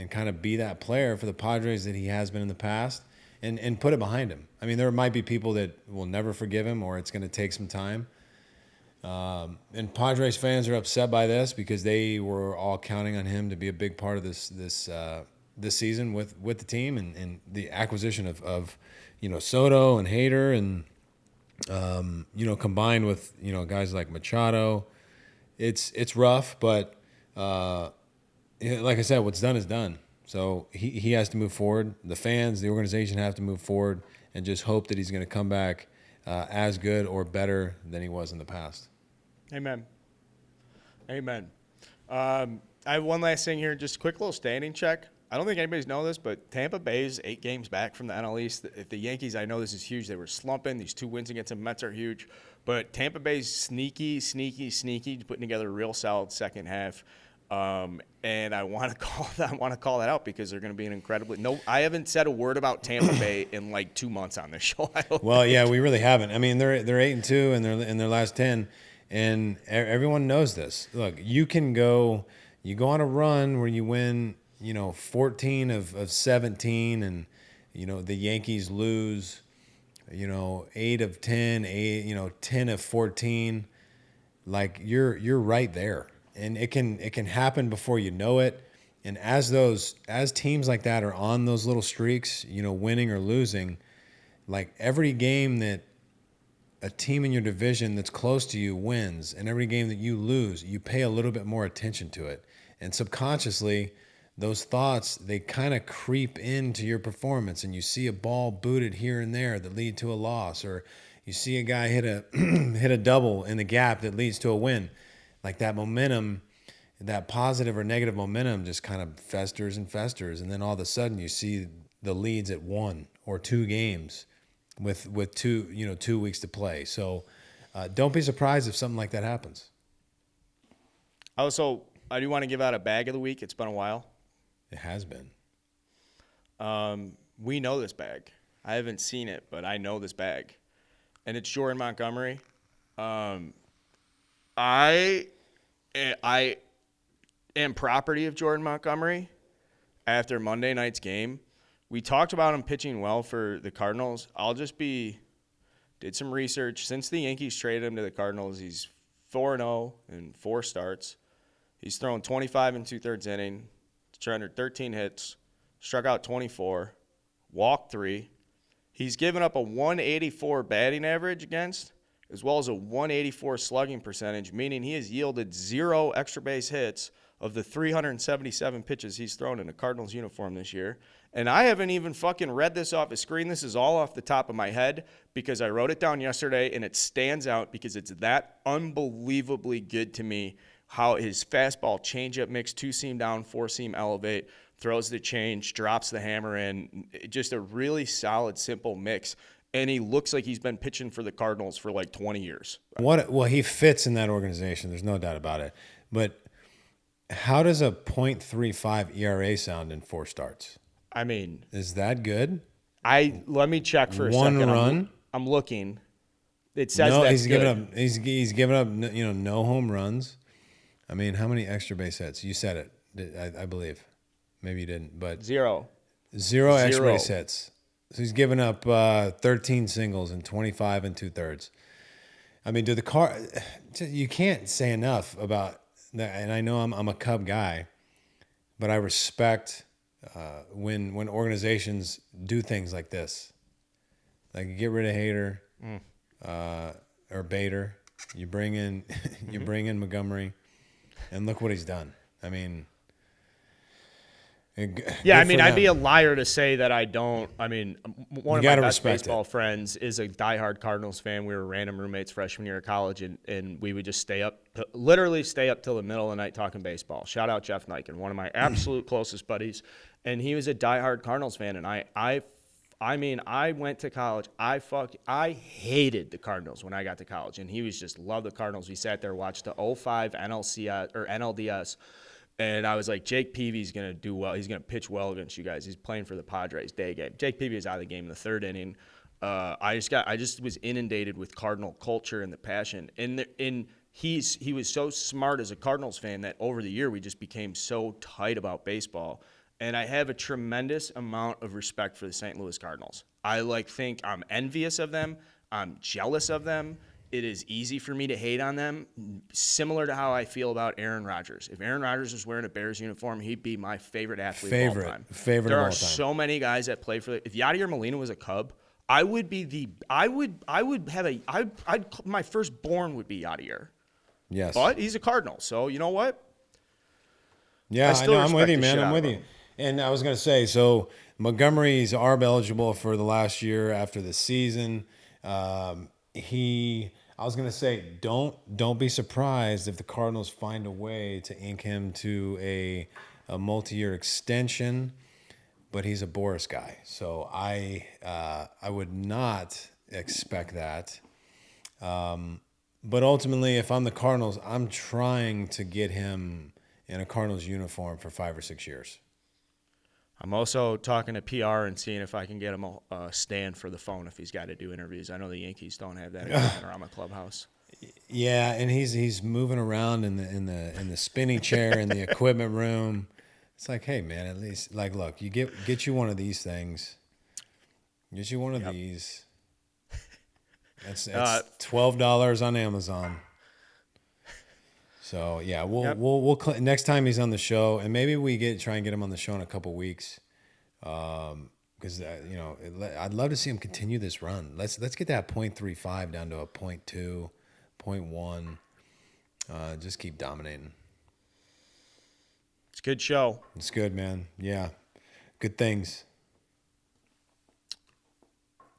kind of be that player for the Padres that he has been in the past, and put it behind him. I mean, there might be people that will never forgive him, or it's going to take some time. And Padres fans are upset by this, because they were all counting on him to be a big part of this season with the team, and the acquisition of Soto and Hader, and combined with guys like Machado. It's rough, but like I said, what's done is done. So he has to move forward. The fans, the organization have to move forward and just hope that he's going to come back as good or better than he was in the past.
Amen. I have one last thing here, just a quick little standing check. I don't think anybody's know this, but Tampa Bay's 8 games back from the NL East. If the Yankees, I know this is huge. They were slumping. These 2 wins against the Mets are huge. But Tampa Bay's sneaky, putting together a real solid second half. And I want to call that out, because they're going to be an incredibly. No, I haven't said a word about Tampa Bay in 2 months on this show.
Well, yeah, we really haven't. I mean, they're 8-2 in their last 10, and everyone knows this. Look, you go on a run where you win, 14 of 17, and the Yankees lose, 8 of 10, 10 of 14. You're right there. And it can happen before you know it. And as teams like that are on those little streaks, winning or losing, every game that a team in your division that's close to you wins, and every game that you lose, you pay a little bit more attention to it. And subconsciously, those thoughts, they kind of creep into your performance, and you see a ball booted here and there that lead to a loss, or you see a guy hit a double in the gap that leads to a win. That momentum, that positive or negative momentum just kind of festers and festers. And then all of a sudden you see the leads at 1 or 2 games with 2 weeks to play. So don't be surprised if something like that happens.
Also, I do want to give out a bag of the week. It's been a while.
It has been.
We know this bag. I haven't seen it, but I know this bag. And it's Jordan Montgomery. I am property of Jordan Montgomery after Monday night's game. We talked about him pitching well for the Cardinals. Did some research. Since the Yankees traded him to the Cardinals, he's 4-0 in 4 starts. He's thrown 25 2/3 innings, 13 hits, struck out 24, walked 3. He's given up a 184 batting average against, as well as a 184 slugging percentage, meaning he has yielded 0 extra base hits of the 377 pitches he's thrown in a Cardinals uniform this year. And I haven't even fucking read this off a screen. This is all off the top of my head because I wrote it down yesterday, and it stands out because it's that unbelievably good to me how his fastball changeup mix, 2-seam down, 4-seam elevate, throws the change, drops the hammer in. Just a really solid, simple mix. And he looks like he's been pitching for the Cardinals for like 20 years.
Well, he fits in that organization. There's no doubt about it. But how does a .35 ERA sound in 4 starts?
I mean,
is that good?
Let me check for a
second.
One
run.
I'm looking. It says
no.
That's
He's
good.
given up. He's given up. No home runs. I mean, how many extra base hits? You said it. I believe. Maybe you didn't, but
0
extra base hits. So he's given up 13 singles and 25 2/3. I mean, you can't say enough about that. And I know I'm a Cub guy, but I respect when organizations do things like this. Like get rid of Hader or Bader. You bring in Montgomery, and look what he's done. I mean.
Yeah, I mean, I'd be a liar to say that I don't. I mean, one of my best baseball friends is a diehard Cardinals fan. We were random roommates freshman year of college, and we would just literally stay up till the middle of the night talking baseball. Shout out Jeff Niken, one of my absolute closest buddies, and he was a diehard Cardinals fan. And I went to college. I hated the Cardinals when I got to college, and he was just loved the Cardinals. We sat there, watched the 05 NLCS or NLDS. And I was like, Jake Peavy's going to do well. He's going to pitch well against you guys. He's playing for the Padres day game. Jake Peavy was out of the game in the 3rd inning. I just was inundated with Cardinal culture and the passion. And he was so smart as a Cardinals fan that over the year we just became so tight about baseball. And I have a tremendous amount of respect for the St. Louis Cardinals. I think I'm envious of them. I'm jealous of them. It is easy for me to hate on them, similar to how I feel about Aaron Rodgers. If Aaron Rodgers was wearing a Bears uniform, he'd be my favorite athlete of all time. There are so many guys that play for if Yadier Molina was a Cub, I would be my firstborn would be Yadier.
Yes.
But he's a Cardinal, so you know what?
Yeah, I know. I'm with you, man. I'm with you. And I was going to say, so Montgomery's ARB eligible for the last year after the season. I was going to say, don't be surprised if the Cardinals find a way to ink him to a multi-year extension, but he's a Boris guy. So I would not expect that. But ultimately, if I'm the Cardinals, I'm trying to get him in a Cardinals uniform for 5 or 6 years.
I'm also talking to PR and seeing if I can get him a stand for the phone if he's got to do interviews. I know the Yankees don't have that in the Panorama Clubhouse.
Yeah, and he's moving around in the spinning chair in the equipment room. It's like, hey man, at least look, you get you one of these things. Get you one of these. It's $12 on Amazon. So yeah, we'll next time he's on the show, and maybe we try and get him on the show in a couple weeks, because I'd love to see him continue this run. Let's get that .35 down to a .2, .1. Just keep dominating.
It's a good show.
It's good, man. Yeah, good things.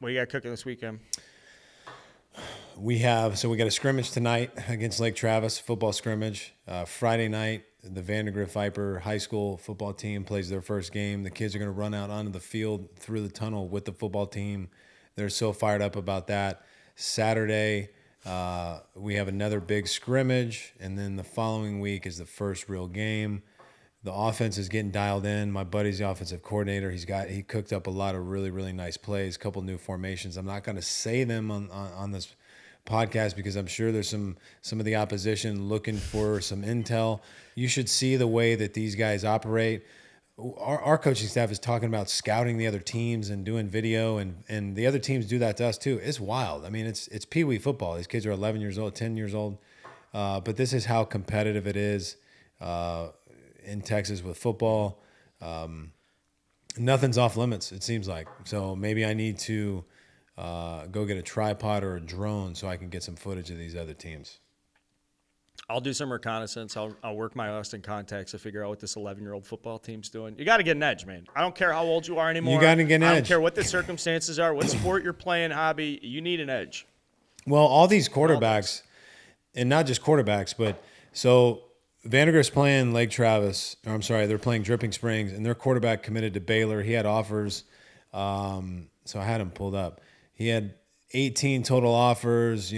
What you got cooking this weekend?
We got a scrimmage tonight against Lake Travis, football scrimmage. Friday night, the Vandergrift Viper High School football team plays their first game. The kids are going to run out onto the field through the tunnel with the football team. They're so fired up about that. Saturday, we have another big scrimmage, and then the following week is the first real game. The offense is getting dialed in. My buddy's the offensive coordinator. He cooked up a lot of really, really nice plays, a couple new formations. I'm not going to say them on this podcast because I'm sure there's some of the opposition looking for some intel. You should see the way that these guys operate. Our coaching staff is talking about scouting the other teams and doing video, and the other teams do that to us too. It's wild. I mean, it's peewee football. These kids are 11 years old, 10 years old, but this is how competitive it is in Texas with football. nothing's off limits, it seems like. So maybe I need to go get a tripod or a drone so I can get some footage of these other teams.
I'll do some reconnaissance. I'll work my Austin contacts to figure out what this 11-year-old football team's doing. You got to get an edge, man. I don't care how old you are anymore.
You got to get an edge.
I don't care what the circumstances are, what sport you're playing, hobby. You need an edge.
Well, all these quarterbacks, and not just quarterbacks, but so Vandergrift's playing Lake Travis. Or I'm sorry, they're playing Dripping Springs, and their quarterback committed to Baylor. He had offers, so I had him pulled up. He had 18 total offers,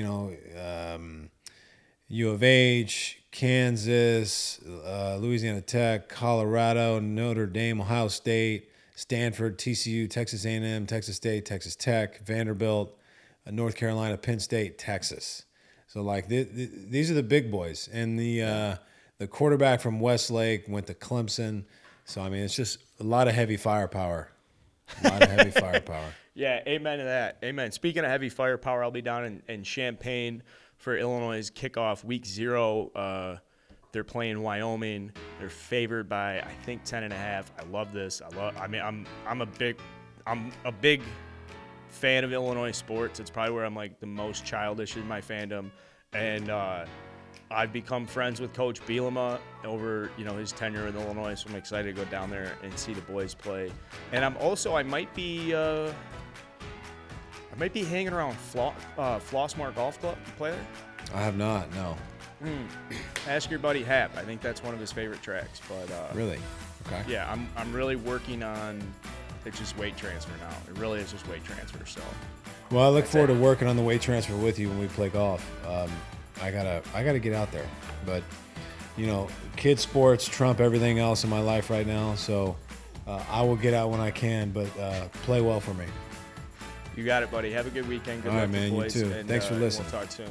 U of H, Kansas, Louisiana Tech, Colorado, Notre Dame, Ohio State, Stanford, TCU, Texas A&M, Texas State, Texas Tech, Vanderbilt, North Carolina, Penn State, Texas. So like these are the big boys, and the quarterback from Westlake went to Clemson. So I mean, it's just a lot of heavy firepower.
Yeah, amen to that. Amen. Speaking of heavy firepower, I'll be down in Champaign for Illinois' kickoff week 0. They're playing Wyoming. They're favored by, I think, 10.5. I love this. I'm a big fan of Illinois sports. It's probably where I'm like the most childish in my fandom, and I've become friends with Coach Bielema over his tenure in Illinois. So I'm excited to go down there and see the boys play. And I might be hanging around Flossmore Golf Club. You play there?
I have not, no.
Ask your buddy Hap. I think that's one of his favorite tracks. But
really? Okay.
Yeah, I'm really working on it's just weight transfer now. It really is just weight transfer. So.
Well, I look forward to working on the weight transfer with you when we play golf. I gotta get out there, but kids sports trump everything else in my life right now. So I will get out when I can, but play well for me.
You got it, buddy. Have a good weekend. Good
All
luck,
right, man.
boys.
You too.
And,
Thanks for listening.
We'll talk soon.